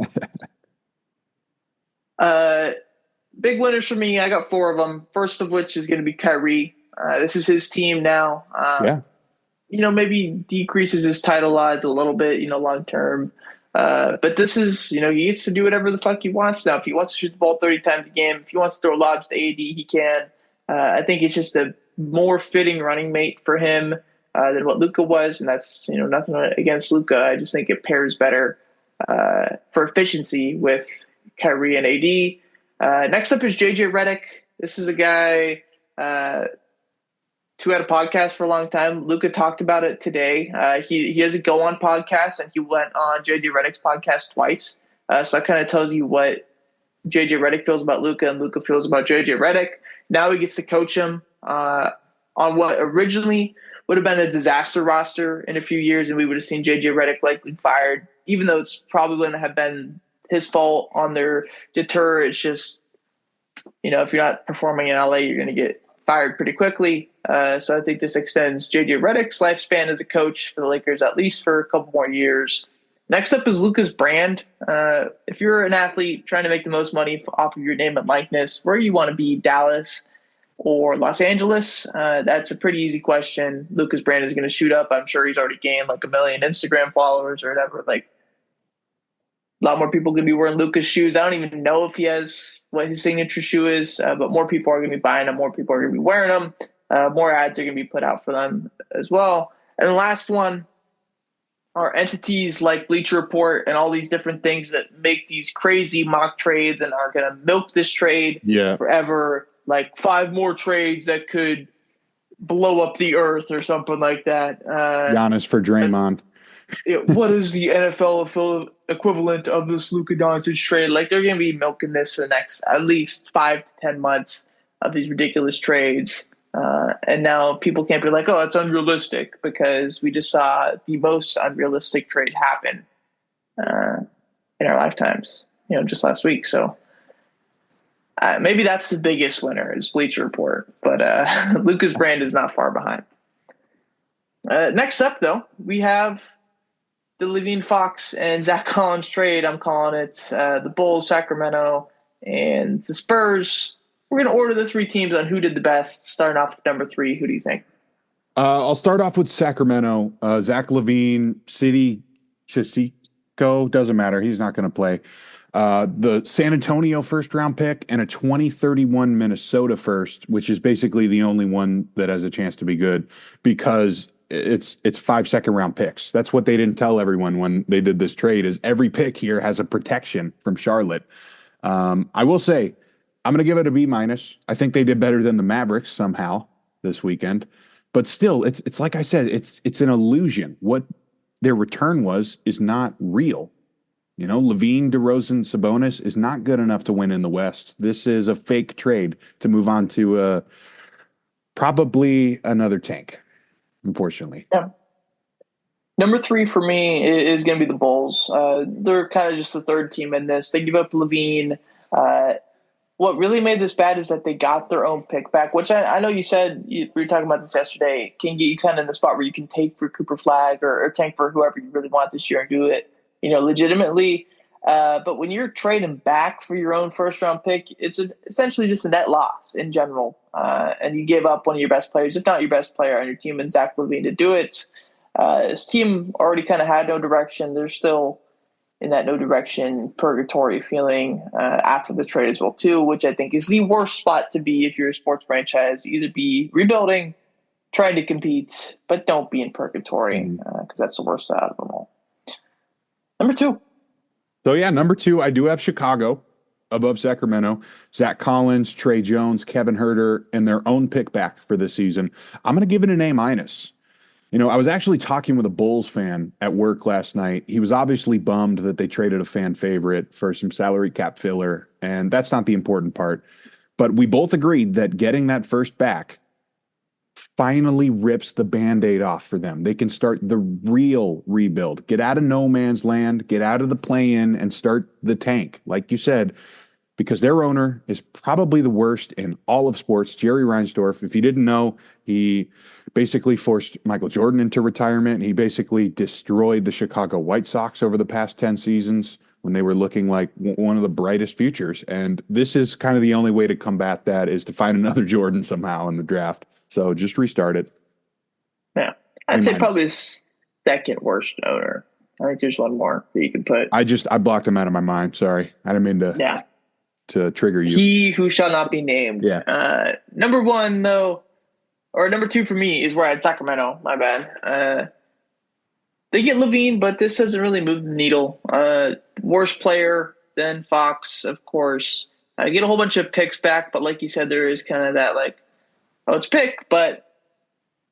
Big winners for me. I got 4 of them. First of which is going to be Kyrie. This is his team now. Yeah. Maybe decreases his title odds a little bit, long term. But this is, he gets to do whatever the fuck he wants now. If he wants to shoot the ball 30 times a game, if he wants to throw lobs to AD, he can. I think it's just a more fitting running mate for him than what Luka was. And that's, nothing against Luka. I just think it pairs better for efficiency with Kyrie and AD. Next up is JJ Redick. This is a guy who had a podcast for a long time. Luka talked about it today. He doesn't go on podcasts, and he went on JJ Redick's podcast twice. So that kind of tells you what JJ Redick feels about Luka and Luka feels about JJ Redick. Now he gets to coach him on what originally would have been a disaster roster in a few years, and we would have seen JJ Redick likely fired, even though it's probably going to have been his fault on their deter. It's just, if you're not performing in LA, you're going to get fired pretty quickly. So I think this extends JJ Redick's lifespan as a coach for the Lakers, at least for a couple more years. Next up is Luka's brand. If you're an athlete trying to make the most money off of your name and likeness, where you want to be, Dallas or Los Angeles? That's a pretty easy question. Luka's brand is going to shoot up. I'm sure he's already gained like 1 million Instagram followers or whatever. Like, a lot more people going to be wearing Luka's shoes. I don't even know if he has what his signature shoe is, but more people are going to be buying them. More people are going to be wearing them. More ads are going to be put out for them as well. And the last one are entities like Bleacher Report and all these different things that make these crazy mock trades and are going to milk this trade forever. Like 5 more trades that could blow up the earth or something like that. Giannis for Draymond. What is the NFL equivalent of this Luka Doncic trade? Like, they're going to be milking this for the next at least 5 to 10 months of these ridiculous trades. And now people can't be like, oh, it's unrealistic, because we just saw the most unrealistic trade happen in our lifetimes, just last week. So maybe that's the biggest winner is Bleacher Report, but Luka's brand is not far behind. Next up, though, we have the Lavine-Fox and Zach Collins trade. I'm calling it the Bulls, Sacramento, and the Spurs. We're going to order the 3 teams on who did the best, starting off with number 3. Who do you think? I'll start off with Sacramento. Zach LaVine, City Chisico, doesn't matter. He's not going to play. The San Antonio first-round pick and a 2031 Minnesota first, which is basically the only one that has a chance to be good because it's 5 second-round picks. That's what they didn't tell everyone when they did this trade, is every pick here has a protection from Charlotte. I will say, I'm going to give it a B-. I think they did better than the Mavericks somehow this weekend. But still, it's like I said, it's an illusion. What their return is not real. Lavine, DeRozan, Sabonis is not good enough to win in the West. This is a fake trade to move on to probably another tank, unfortunately. Yeah. Number 3 for me is going to be the Bulls. They're kind of just the third team in this. They give up Lavine. What really made this bad is that they got their own pick back, which I know you said we were talking about this yesterday, can get you kind of in the spot where you can take for Cooper Flag or tank for whoever you really want this year and do it, legitimately. But when you're trading back for your own first-round pick, it's essentially just a net loss in general. And you give up one of your best players, if not your best player on your team, and Zach LaVine to do it. His team already kind of had no direction. They're still in that no direction purgatory feeling after the trade as well too, which I think is the worst spot to be if you're a sports franchise. Either be rebuilding, trying to compete, but don't be in purgatory because that's the worst out of them all. Number 2. So yeah, number 2, I do have Chicago above Sacramento. Zach Collins, Trey Jones, Kevin Huerter, and their own pick back for this season. I'm going to give it an A-. I was actually talking with a Bulls fan at work last night. He was obviously bummed that they traded a fan favorite for some salary cap filler, and that's not the important part. But we both agreed that getting that first back finally rips the Band-Aid off for them. They can start the real rebuild, get out of no man's land, get out of the play-in, and start the tank, like you said, because their owner is probably the worst in all of sports, Jerry Reinsdorf. If you didn't know, he basically forced Michael Jordan into retirement. He basically destroyed the Chicago White Sox over the past 10 seasons when they were looking like one of the brightest futures. And this is kind of the only way to combat that, is to find another Jordan somehow in the draft. So just restart it. Yeah. I'd say probably the second worst owner. I think there's one more that you can put. I blocked him out of my mind. Sorry. I didn't mean to trigger you. He who shall not be named. Yeah. Number one, though, or number two for me is where I had Sacramento. My bad. They get Lavine, but this doesn't really move the needle. Worse player than Fox, of course. I get a whole bunch of picks back, but like you said, there is kind of that it's pick, but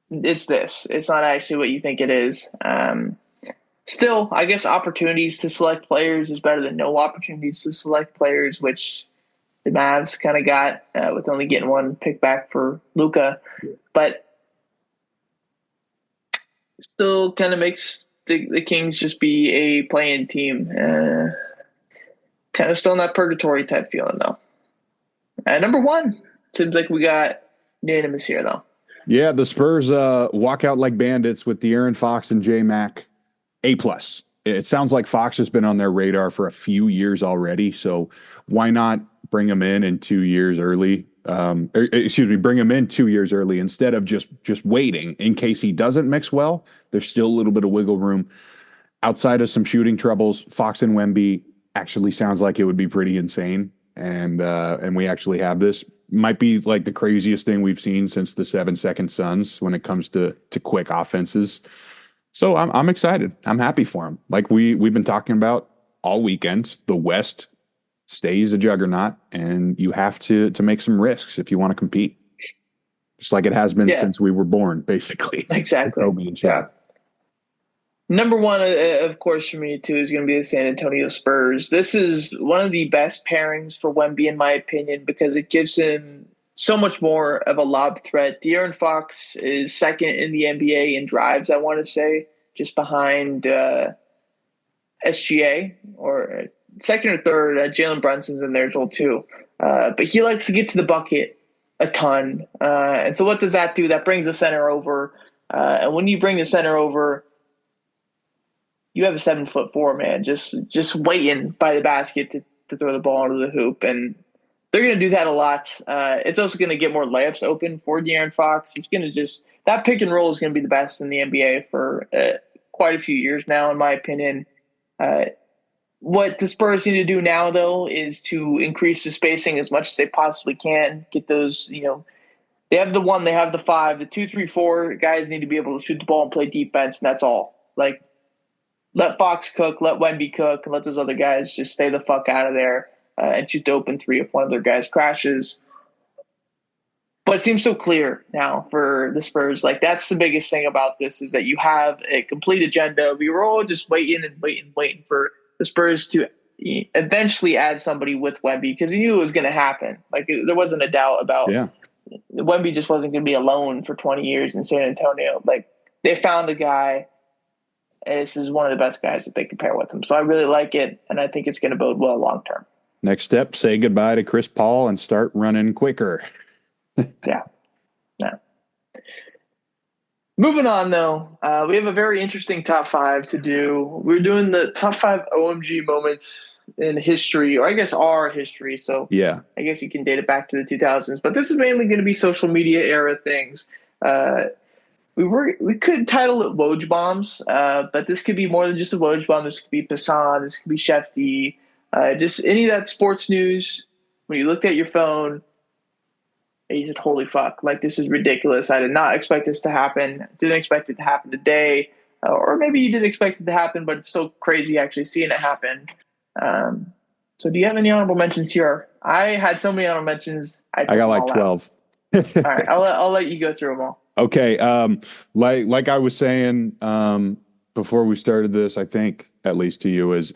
it's this. It's not actually what you think it is. Still, I guess opportunities to select players is better than no opportunities to select players, which the Mavs kind of got with only getting one pick back for Luka. But still kind of makes the Kings just be a play-in team. Kind of still in that purgatory type feeling, though. Number one, seems like we got unanimous here, though. Yeah, the Spurs walk out like bandits with De'Aaron Fox and J-Mac. A+. It sounds like Fox has been on their radar for a few years already, so why not bring him in 2 years early? Bring him in 2 years early instead of just waiting in case he doesn't mix well. There's still a little bit of wiggle room. Outside of some shooting troubles, Fox and Wemby actually sounds like it would be pretty insane, and we actually have this. Might be like the craziest thing we've seen since the 7-second Suns when it comes to quick offenses. So I'm excited. I'm happy for him. Like we've been talking about all weekend, the West stays a juggernaut, and you have to make some risks if you want to compete. Just like it has been since we were born, basically. Exactly. Kobe and Shaq. Number one, of course, for me, too, is going to be the San Antonio Spurs. This is one of the best pairings for Wemby, in my opinion, because it gives him so much more of a lob threat. De'Aaron Fox is second in the NBA in drives, I want to say, just behind SGA, or second or third. Jalen Brunson's in there as well, too. But he likes to get to the bucket a ton. And so what does that do? That brings the center over. And when you bring the center over, you have a 7'4" man just waiting by the basket to throw the ball into the hoop. And they're going to do that a lot. It's also going to get more layups open for De'Aaron Fox. It's going to that pick and roll is going to be the best in the NBA for quite a few years now, in my opinion. What the Spurs need to do now, though, is to increase the spacing as much as they possibly can. Get those, they have the 1, they have the 5, the 2, 3, 4 guys need to be able to shoot the ball and play defense, and that's all. Like, let Fox cook, let Wemby cook, and let those other guys just stay the fuck out of there and shoot the open 3 if one of their guys crashes. But it seems so clear now for the Spurs. Like, that's the biggest thing about this, is that you have a complete agenda. We were all just waiting for the Spurs to eventually add somebody with Wemby, because he knew it was going to happen. Like, there wasn't a doubt about Wemby just wasn't going to be alone for 20 years in San Antonio. Like, they found a guy, and this is one of the best guys that they could pair with him. So I really like it, and I think it's going to bode well long term. Next step, say goodbye to Chris Paul and start running quicker. Yeah. Moving on, though, we have a very interesting top 5 to do. We're doing the top 5 OMG moments in history, or I guess our history. So yeah, I guess you can date it back to the 2000s. But this is mainly going to be social media era things. We could title it Woj bombs, but this could be more than just a Woj bomb. This could be Passan. This could be Shefty. Just any of that sports news. When you looked at your phone, and you said, holy fuck, like, this is ridiculous. I did not expect this to happen. Didn't expect it to happen today. Or maybe you did expect it to happen, but it's so crazy actually seeing it happen. So do you have any honorable mentions here? I had so many honorable mentions. I got like 12. All right, I'll let you go through them all. Okay. Like I was saying before we started this, I think, at least to you, is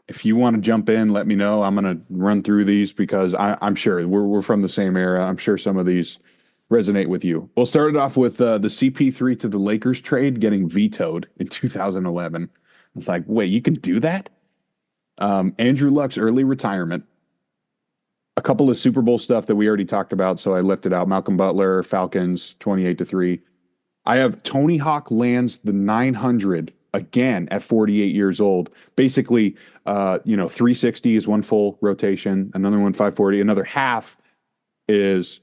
if you want to jump in, let me know. I'm going to run through these because I'm sure we're from the same era. I'm sure some of these resonate with you. We'll start it off with the CP3 to the Lakers trade getting vetoed in 2011. It's like, wait, you can do that? Andrew Luck's early retirement. a couple of Super Bowl stuff that we already talked about, so I left it out. Malcolm Butler, Falcons, 28-3. I have Tony Hawk lands the 900 again at 48 years old. Basically, 360 is one full rotation, another one 540, another half is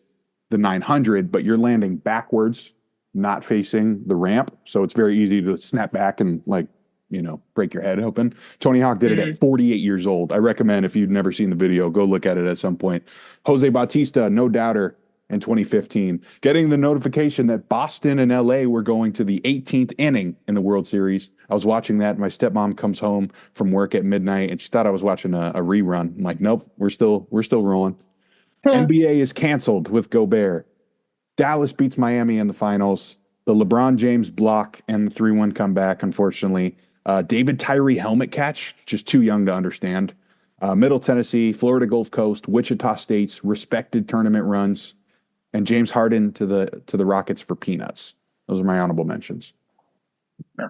the 900, but you're landing backwards, not facing the ramp. So it's very easy to snap back and break your head open. Tony Hawk did it at 48 years old. I recommend, if you've never seen the video, go look at it at some point. Jose Bautista, no doubter, in 2015, getting the notification that Boston and LA were going to the 18th inning in the World Series. I was watching that. My stepmom comes home from work at midnight and she thought I was watching a rerun. I'm like, nope, we're still rolling. NBA is canceled with Gobert. Dallas beats Miami in the finals. The LeBron James block and the 3-1 comeback, unfortunately. David Tyree helmet catch, just too young to understand. Middle Tennessee, Florida Gulf Coast, Wichita State's respected tournament runs, and James Harden to the Rockets for peanuts. Those are my honorable mentions. Yeah.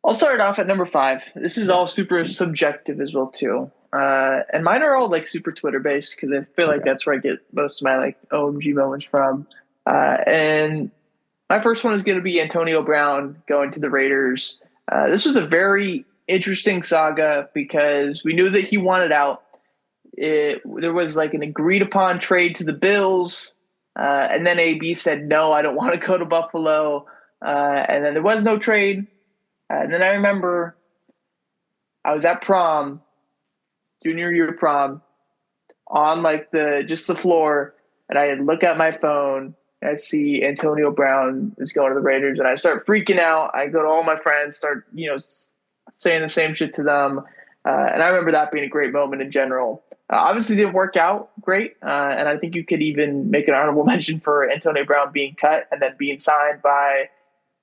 I'll start off at number 5. This is all super subjective as well too. And mine are all like super Twitter based because I feel like that's where I get most of my like OMG moments from. And my first one is going to be Antonio Brown going to the Raiders. This was a very interesting saga because we knew that he wanted out. There was like an agreed upon trade to the Bills. And then AB said, no, I don't want to go to Buffalo. And then there was no trade. And then I remember I was at prom, junior year prom, on like the floor, and I look at my phone and I see Antonio Brown is going to the Raiders, and I start freaking out. I go to all my friends, start saying the same shit to them, and I remember that being a great moment in general. Obviously, didn't work out great, and I think you could even make an honorable mention for Antonio Brown being cut and then being signed by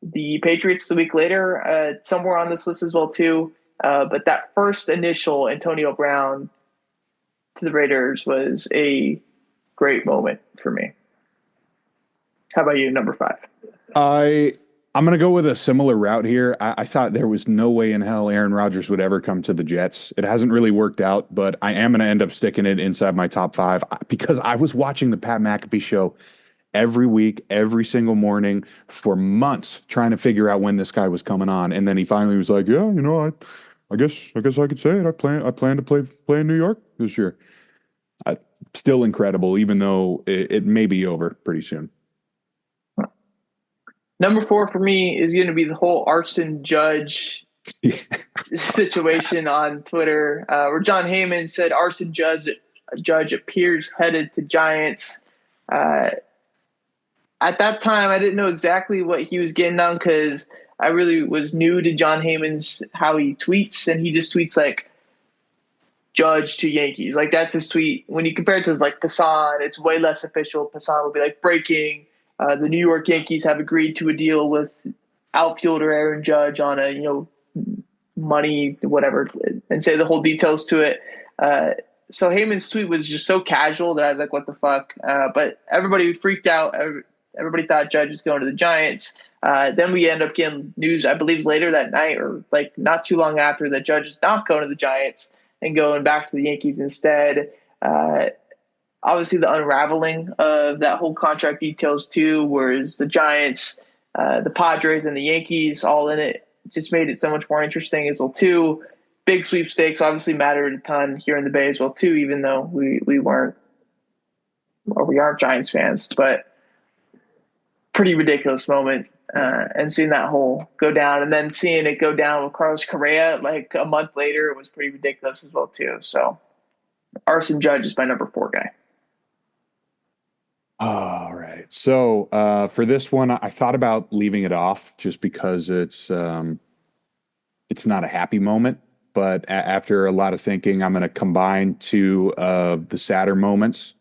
the Patriots a week later, somewhere on this list as well too. But that first initial Antonio Brown to the Raiders was a great moment for me. How about you, number 5? I'm going to go with a similar route here. I thought there was no way in hell Aaron Rodgers would ever come to the Jets. It hasn't really worked out, but I am going to end up sticking it inside my top 5 because I was watching the Pat McAfee show every week, every single morning for months, trying to figure out when this guy was coming on. And then he finally was like, yeah, I guess I could say it. I plan to play in New York this year. Still incredible, even though it may be over pretty soon. Number 4 for me is going to be the whole Arson Judge situation on Twitter, where John Heyman said Arson Judge appears headed to Giants. At that time, I didn't know exactly what he was getting on because I really was new to John Heyman's how he tweets, and he just tweets like Judge to Yankees. Like that's his tweet. When you compare it to like Passan, it's way less official. Passan will be like breaking. The New York Yankees have agreed to a deal with outfielder Aaron Judge on a money whatever, and say the whole details to it. So Heyman's tweet was just so casual that I was like, what the fuck? But everybody freaked out. Everybody thought Judge was going to the Giants. Then we end up getting news, I believe, later that night or like not too long after that Judge is not going to the Giants and going back to the Yankees instead. Obviously, the unraveling of that whole contract details too, whereas the Giants, the Padres, and the Yankees all in it just made it so much more interesting as well too. Big sweepstakes obviously mattered a ton here in the Bay as well too, even though we weren't or we aren't Giants fans, but pretty ridiculous moment. And seeing that whole go down and then seeing it go down with Carlos Correa like a month later, it was pretty ridiculous as well too. So Arson Judge is my number 4 guy. All right. So for this one, I thought about leaving it off just because it's not a happy moment. But after a lot of thinking, I'm going to combine 2 of the sadder moments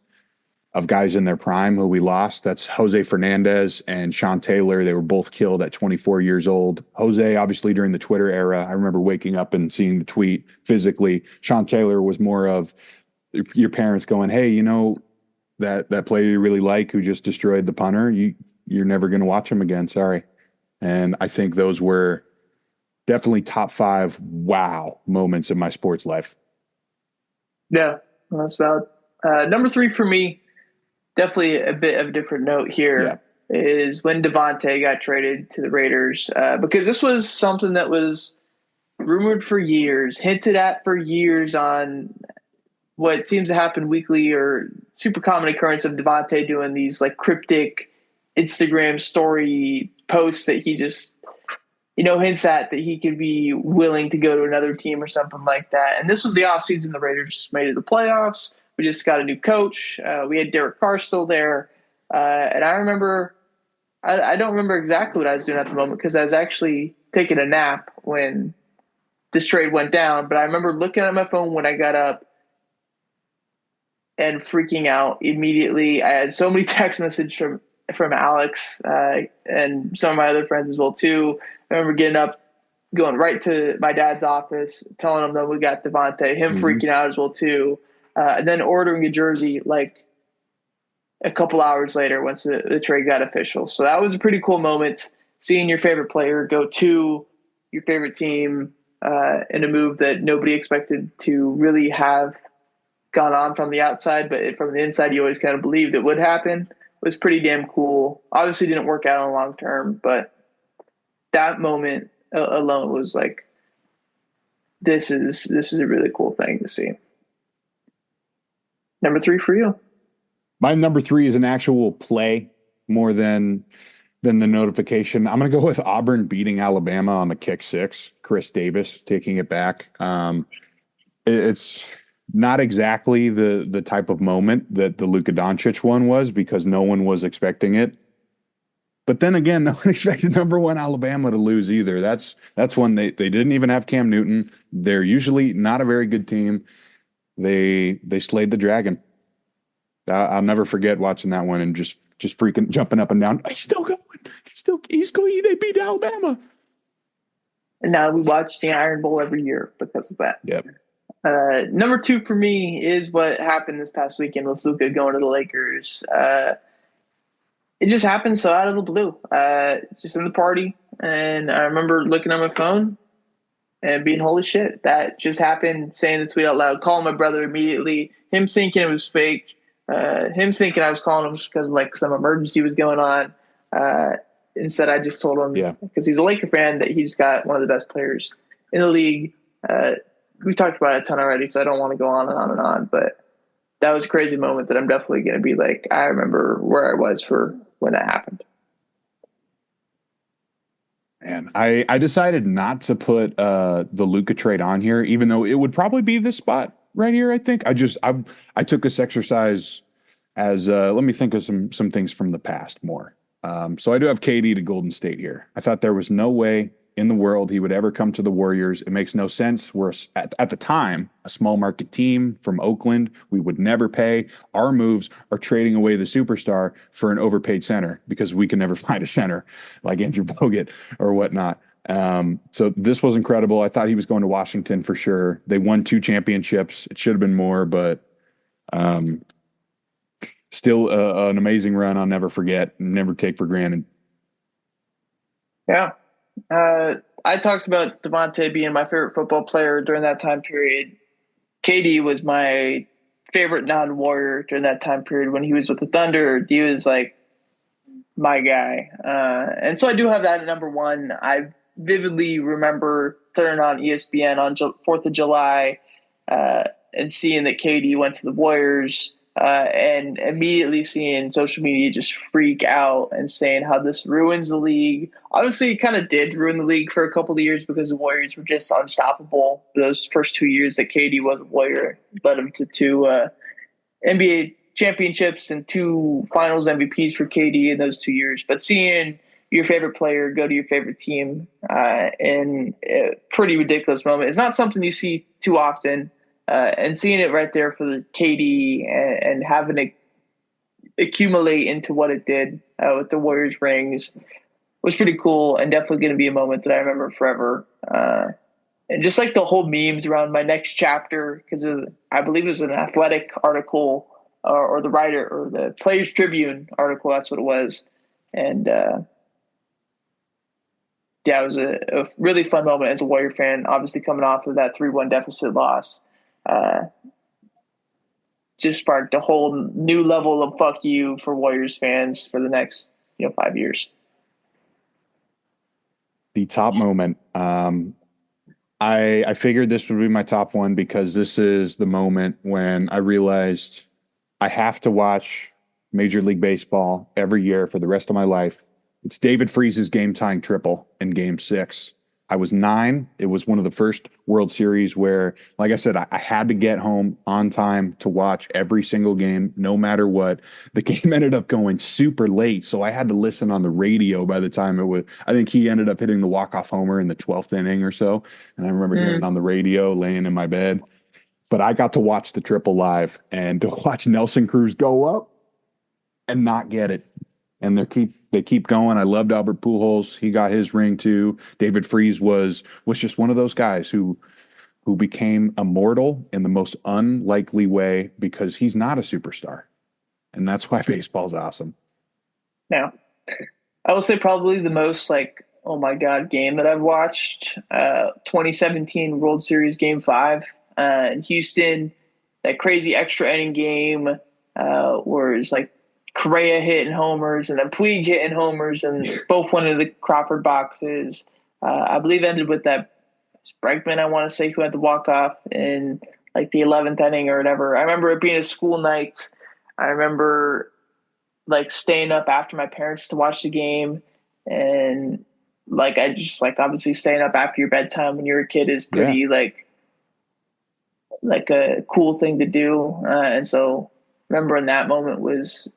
of guys in their prime who we lost. That's Jose Fernandez and Sean Taylor. They were both killed at 24 years old. Jose, obviously, during the Twitter era, I remember waking up and seeing the tweet physically. Sean Taylor was more of your parents going, hey, that player you really like who just destroyed the punter, you're never going to watch him again. Sorry. And I think those were definitely top 5 wow moments in my sports life. Yeah, that's valid. Number 3 for me, definitely a bit of a different note here, is when Devontae got traded to the Raiders, because this was something that was rumored for years, hinted at for years on what seems to happen weekly or super common occurrence of Devontae doing these like cryptic Instagram story posts that he just, hints at that he could be willing to go to another team or something like that. And this was the offseason. The Raiders just made it to the playoffs. We just got a new coach. We had Derek Carr still there. And I remember, I don't remember exactly what I was doing at the moment because I was actually taking a nap when this trade went down. But I remember looking at my phone when I got up and freaking out immediately. I had so many text messages from Alex and some of my other friends as well too. I remember getting up, going right to my dad's office, telling him that we got Devontae, him freaking out as well too, and then ordering a jersey like a couple hours later once the trade got official. So that was a pretty cool moment, seeing your favorite player go to your favorite team in a move that nobody expected to really have gone on from the outside, but from the inside, you always kind of believed it would happen. It was pretty damn cool. Obviously didn't work out on long term, but that moment alone was like, this is a really cool thing to see. Number 3 for you. My number 3 is an actual play more than the notification. I'm going to go with Auburn beating Alabama on the kick 6. Chris Davis taking it back. It's not exactly the type of moment that the Luka Doncic one was because no one was expecting it. But then again, no one expected number 1 Alabama to lose either. That's when they didn't even have Cam Newton. They're usually not a very good team. They slayed the dragon. I'll never forget watching that one and just freaking jumping up and down. He's still going. He's going. They beat Alabama. And now we watch the Iron Bowl every year because of that. Yep. Number 2 for me is what happened this past weekend with Luka going to the Lakers. It just happened so out of the blue. Just in the party, and I remember looking at my phone and being, holy shit, that just happened, saying the tweet out loud, calling my brother immediately, him thinking it was fake, him thinking I was calling him because like some emergency was going on. Instead, I just told him, because he's a Laker fan, that he just got one of the best players in the league. We've talked about it a ton already, so I don't want to go on and on and on, but that was a crazy moment that I'm definitely going to be like, I remember where I was for when that happened. And I decided not to put the Luka trade on here, even though it would probably be this spot right here. I think I took this exercise as let me think of some things from the past more. So I do have KD to Golden State here. I thought there was no way in the world he would ever come to the Warriors. It makes no sense. We're at the time a small market team from Oakland. We would never pay. Our moves are trading away the superstar for an overpaid center because we can never find a center like Andrew Bogut or whatnot. So this was incredible. I thought he was going to Washington for sure. They won 2 championships. It should have been more, but still an amazing run I'll never forget, never take for granted. Yeah. I talked about Devontae being my favorite football player during that time period. KD was my favorite non-Warrior during that time period when he was with the Thunder. He was like my guy. And so I do have that at number 1. I vividly remember turning on ESPN on 4th of July and seeing that KD went to the Warriors. And immediately seeing social media just freak out and saying how this ruins the league. Obviously, it kind of did ruin the league for a couple of years because the Warriors were just unstoppable. Those first 2 years that KD was a Warrior led him to 2 NBA championships and 2 finals MVPs for KD in those 2 years. But seeing your favorite player go to your favorite team in a pretty ridiculous moment, it's not something you see too often. And seeing it right there for the KD and having it accumulate into what it did with the Warriors rings was pretty cool, and definitely going to be a moment that I remember forever. And just like the whole memes around my next chapter, because I believe it was an Athletic article or the writer or the Players Tribune article. That's what it was. And it was a really fun moment as a Warrior fan, obviously coming off of that 3-1 deficit loss. just sparked a whole new level of fuck you for Warriors fans for the next 5 years. The top moment. I figured this would be my top one because this is the moment when I realized I have to watch Major League Baseball every year for the rest of my life. It's David Freese's game-tying triple in Game 6. I was 9. It was one of the first World Series where, like I said, I had to get home on time to watch every single game, no matter what. The game ended up going super late, so I had to listen on the radio by the time it was. I think he ended up hitting the walk-off homer in the 12th inning or so, and I remember hearing it on the radio, laying in my bed. But I got to watch the triple live and to watch Nelson Cruz go up and not get it. And they keep going. I loved Albert Pujols. He got his ring too. David Freese was just one of those guys who became immortal in the most unlikely way because he's not a superstar. And that's why baseball's awesome. Now, I will say probably the most oh my God game that I've watched, 2017 World Series Game 5 in Houston, that crazy extra inning game where it's Correa hitting homers and then Puig hitting homers and both went into the Crawford boxes. I believe ended with that Bregman, I want to say, who had the walk-off in the 11th inning or whatever. I remember it being a school night. I remember staying up after my parents to watch the game. And I just obviously staying up after your bedtime when you're a kid is pretty a cool thing to do. And so remembering that moment was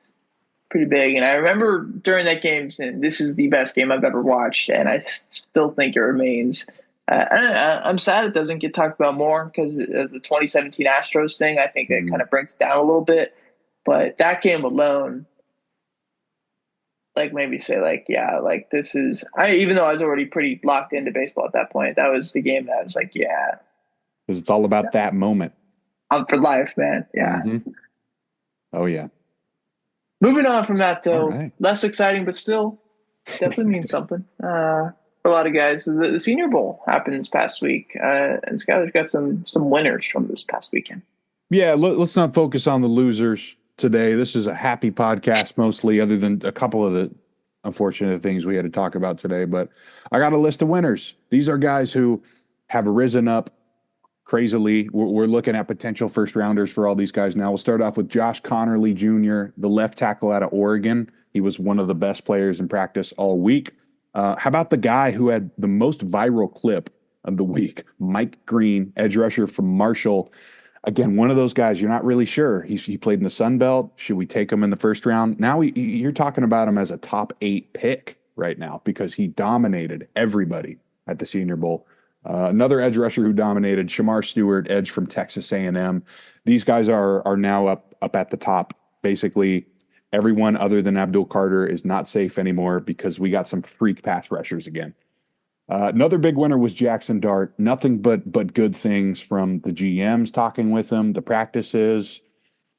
pretty big. And I remember during that game, and this is the best game I've ever watched, and I still think it remains. I'm sad it doesn't get talked about more because of the 2017 Astros thing. I think that kind of brings it down a little bit. But that game alone, made me say, this is – even though I was already pretty locked into baseball at that point, that was the game that I was yeah. Because it's all about that moment. For life, man. Yeah. Mm-hmm. Oh, yeah. Moving on from that, though, less exciting, but still definitely means something for a lot of guys. The Senior Bowl happened this past week, and Skyler's got some winners from this past weekend. Yeah, let's not focus on the losers today. This is a happy podcast mostly, other than a couple of the unfortunate things we had to talk about today. But I got a list of winners. These are guys who have risen up crazily. We're looking at potential first rounders for all these guys now. We'll start off with Josh Connerly Jr., the left tackle out of Oregon. He was one of the best players in practice all week. How about the guy who had the most viral clip of the week, Mike Green, edge rusher from Marshall? Again, one of those guys you're not really sure. He played in the Sun Belt. Should we take him in the first round? Now you're talking about him as a top 8 pick right now because he dominated everybody at the Senior Bowl. Another edge rusher who dominated, Shamar Stewart, edge from Texas A&M. These guys are now up at the top. Basically, everyone other than Abdul Carter is not safe anymore because we got some freak pass rushers again. Another big winner was Jackson Dart. Nothing but good things from the GMs talking with him, the practices,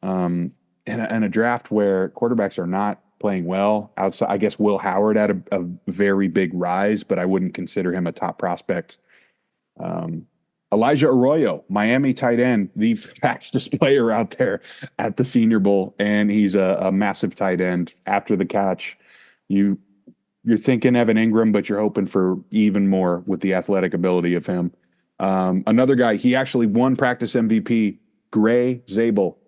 and a draft where quarterbacks are not playing well. Outside, I guess Will Howard had a very big rise, but I wouldn't consider him a top prospect. Elijah Arroyo, Miami tight end, the fastest player out there at the Senior Bowl, and he's a massive tight end. After the catch, you're thinking Evan Ingram, but you're hoping for even more with the athletic ability of him. Another guy, he actually won practice MVP, Gray Zabel,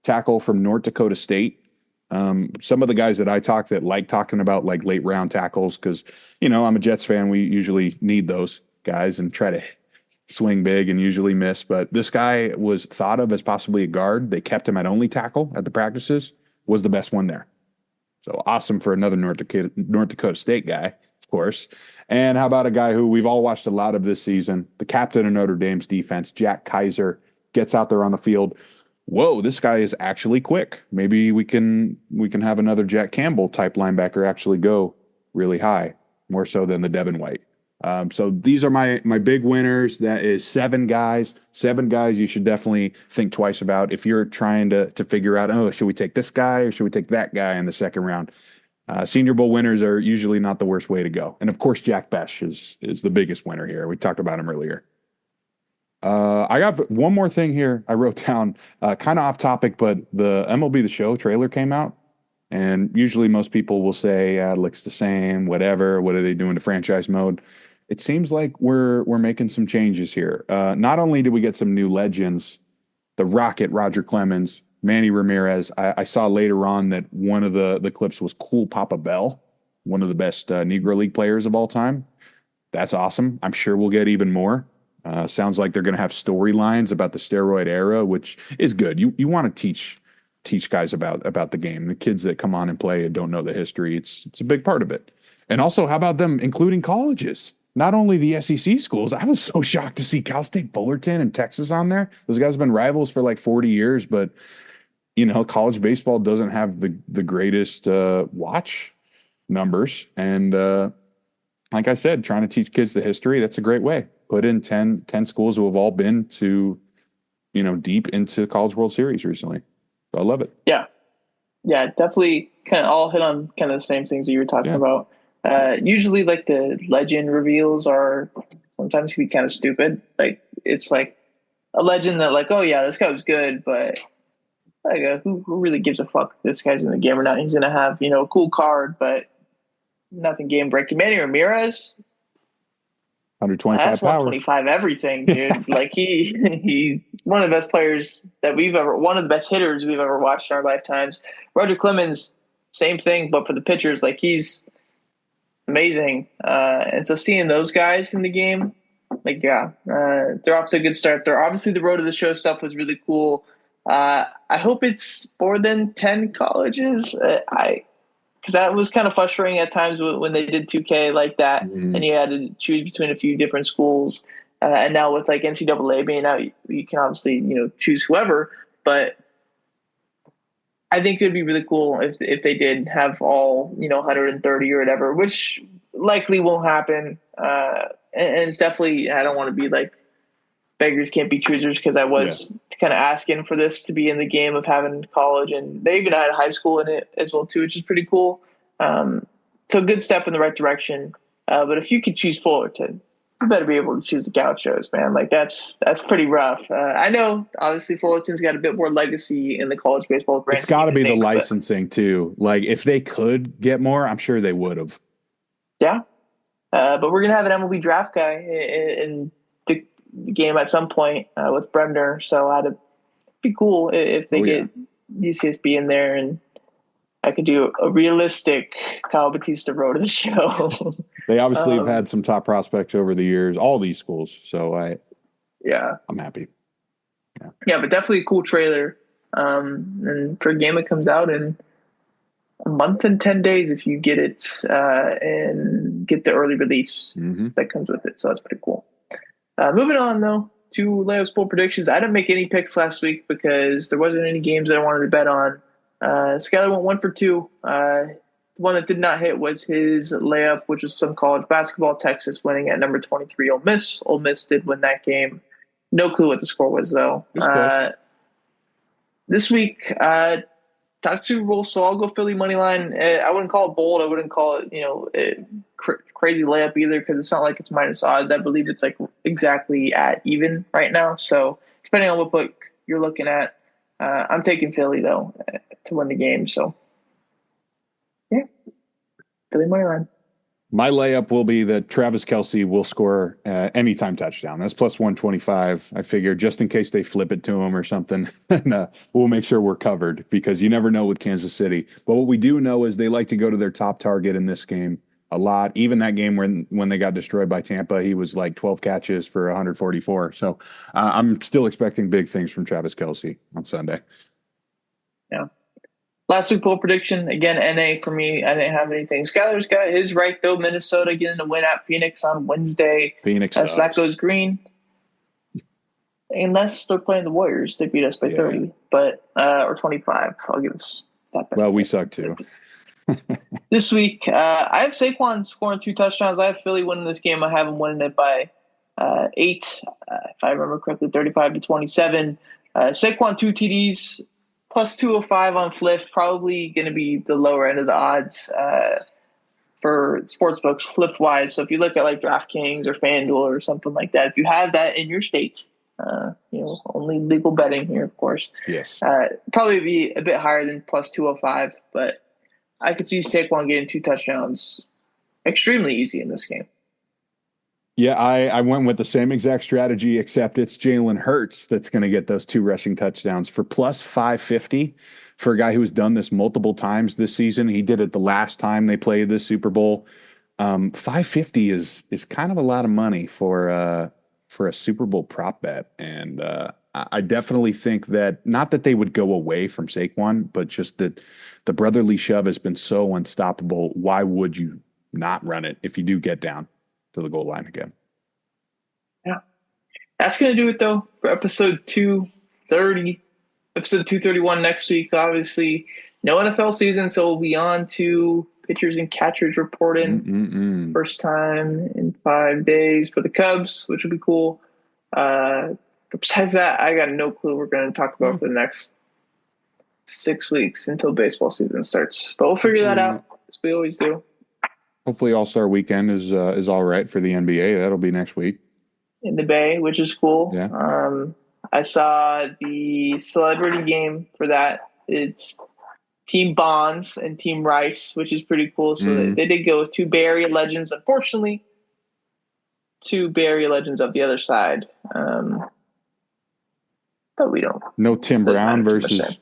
tackle from North Dakota State. Some of the guys that I talk that like talking about late round tackles, because, I'm a Jets fan. We usually need those guys and try to swing big and usually miss. But this guy was thought of as possibly a guard. They kept him at only tackle at the practices, was the best one there. So awesome for another North Dakota State guy, of course. And how about a guy who we've all watched a lot of this season, the captain of Notre Dame's defense, Jack Kaiser, gets out there on the field. Whoa, this guy is actually quick. Maybe we can have another Jack Campbell type linebacker actually go really high, more so than the Devin White. So these are my big winners. That is 7 guys. 7 guys you should definitely think twice about if you're trying to figure out, should we take this guy or should we take that guy in the second round? Senior Bowl winners are usually not the worst way to go. And of course, Jack Bech is the biggest winner here. We talked about him earlier. I got one more thing here I wrote down, kind of off topic, but the MLB The Show trailer came out. And usually most people will say, yeah, it looks the same, whatever. What are they doing to franchise mode? It seems like we're making some changes here. Not only did we get some new legends, the Rocket, Roger Clemens, Manny Ramirez. I saw later on that one of the clips was Cool Papa Bell, one of the best Negro League players of all time. That's awesome. I'm sure we'll get even more. Sounds like they're going to have storylines about the steroid era, which is good. You want to teach guys about the game. The kids that come on and play and don't know the history, it's a big part of it. And also, how about them including colleges? Not only the SEC schools. I was so shocked to see Cal State Fullerton and Texas on there. Those guys have been rivals for like 40 years, but college baseball doesn't have the greatest watch numbers. And like I said, trying to teach kids the history, that's a great way. Put in 10 schools who have all been to, deep into College World Series recently. So I love it. Yeah. Yeah, definitely kind of all hit on kind of the same things that you were talking about. Usually like the legend reveals are sometimes can be kind of stupid. Like it's like a legend that like, oh yeah, this guy was good, but like who really gives a fuck if this guy's in the game or not? He's going to have, a cool card, but nothing game breaking. Manny Ramirez, 125 that's 125 everything, dude. Like he's one of the best players that one of the best hitters we've ever watched in our lifetimes. Roger Clemens, same thing, but for the pitchers, like he's amazing. And so seeing those guys in the game, like they're off to a good start. They're obviously the Road to the Show stuff was really cool. I hope it's more than 10 colleges. Because that was kind of frustrating at times when they did 2K like that, and you had to choose between a few different schools. And now with like NCAA being out, you can obviously choose whoever. But I think it would be really cool if they did have all 130 or whatever, which likely won't happen. And it's definitely, I don't want to be like beggars can't be choosers, because I was kind of asking for this to be in the game of having college, and they even had high school in it as well too, which is pretty cool. So a good step in the right direction. But if you could choose Fullerton, you better be able to choose the Gauchos, man. Like that's pretty rough. I know obviously Fullerton's got a bit more legacy in the college baseball brand. It's got to be the licensing too. Like if they could get more, I'm sure they would have. Yeah. But we're going to have an MLB draft guy in the game at some point with Bremner. So it'd be cool if they get UCSB in there, and I could do a realistic Kyle Batista Road to the Show. They obviously have had some top prospects over the years, all these schools. So I'm happy. Yeah, but definitely a cool trailer. And for a game that comes out in a month and 10 days if you get it and get the early release that comes with it. So that's pretty cool. Moving on, though, to Layups Bowl predictions. I didn't make any picks last week because there wasn't any games that I wanted to bet on. Skyler went 1 for 2. One that did not hit was his layup, which was some college basketball, Texas winning at number 23 Ole Miss. Ole Miss did win that game. No clue what the score was, though. This week, talk Super Bowl, so I'll go Philly money line. I wouldn't call it bold. I wouldn't call it, crazy layup either, because it's not like it's minus odds. I believe it's like exactly at even right now. So depending on what book you're looking at, I'm taking Philly though to win the game. So yeah, Philly money line. My layup will be that Travis Kelce will score anytime touchdown. That's plus 125. I figure just in case they flip it to him or something, and we'll make sure we're covered, because you never know with Kansas City. But what we do know is they like to go to their top target in this game a lot. Even that game when they got destroyed by Tampa, he was like 12 catches for 144. So I'm still expecting big things from Travis Kelce on Sunday. Yeah. Last Super Bowl prediction, again, NA for me. I didn't have anything. Skyler's got his right, though. Minnesota getting a win at Phoenix on Wednesday. Phoenix so that goes green. Unless they're playing the Warriors. They beat us by 30, but or 25. I'll give us that back. Well, we suck, too. This week, I have Saquon scoring 2 touchdowns. I have Philly winning this game. I have him winning it by 8, if I remember correctly, 35-27. Saquon 2 TDs. Plus 205 on Fliff, probably going to be the lower end of the odds for sportsbooks Fliff-wise. So if you look at like DraftKings or FanDuel or something like that, if you have that in your state, Only legal betting here, of course. Yes. Probably be a bit higher than plus 205, but I could see Saquon getting 2 touchdowns extremely easy in this game. Yeah, I went with the same exact strategy, except it's Jalen Hurts that's going to get those 2 rushing touchdowns for plus 550 for a guy who's done this multiple times this season. He did it the last time they played the Super Bowl. 550 is kind of a lot of money for a Super Bowl prop bet, and I definitely think that not that they would go away from Saquon, but just that the brotherly shove has been so unstoppable. Why would you not run it if you do get down to the goal line again? Yeah. That's going to do it, though, for episode 230. Episode 231 next week, obviously. No NFL season, so we'll be on to pitchers and catchers reporting. First time in 5 days for the Cubs, which would be cool. Besides that, I got no clue we're going to talk about for the next 6 weeks until baseball season starts. But we'll figure that out, as we always do. Hopefully All-Star Weekend is all right for the NBA. That'll be next week. In the Bay, which is cool. Yeah. I saw the celebrity game for that. It's Team Bonds and Team Rice, which is pretty cool. So they did go with 2 Bay Area legends. Unfortunately, 2 Bay Area legends of the other side. But we don't. No Tim Brown versus,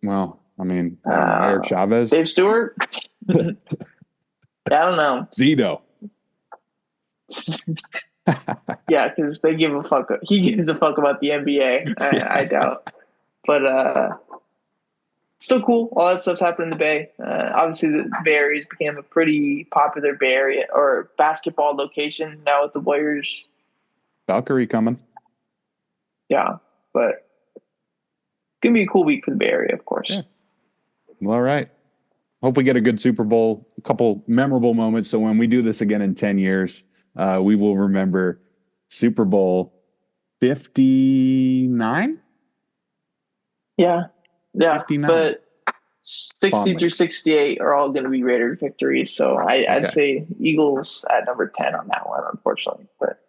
well, I mean, I don't know, Eric Chavez. Dave Stewart? I don't know. Zito. Yeah, because they give a fuck. He gives a fuck about the NBA. I doubt. But still cool. All that stuff's happened in the Bay. Obviously, the Bay Area's became a pretty popular Bay Area or basketball location now with the Warriors. Valkyrie coming. Yeah, but gonna be a cool week for the Bay Area, of course. Yeah. Well, all right. Hope we get a good Super Bowl, a couple memorable moments. So when we do this again in 10 years, we will remember Super Bowl 59. Yeah. 59. But 60 through 68 are all going to be Raiders victories. So I'd say Eagles at number 10 on that one, unfortunately. But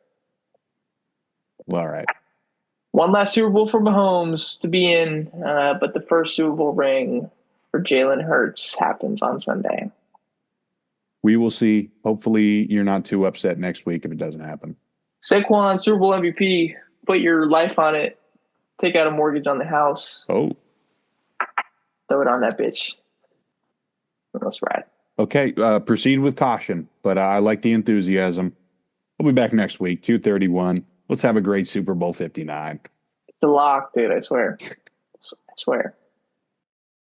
well, all right. One last Super Bowl for Mahomes to be in, but the first Super Bowl ring for Jalen Hurts happens on Sunday. We will see. Hopefully you're not too upset next week if it doesn't happen. Saquon, Super Bowl MVP, put your life on it. Take out a mortgage on the house. Oh. Throw it on that bitch. That's right. Okay, proceed with caution, but I like the enthusiasm. We'll be back next week, 231. Let's have a great Super Bowl 59. It's a lock, dude, I swear. I swear.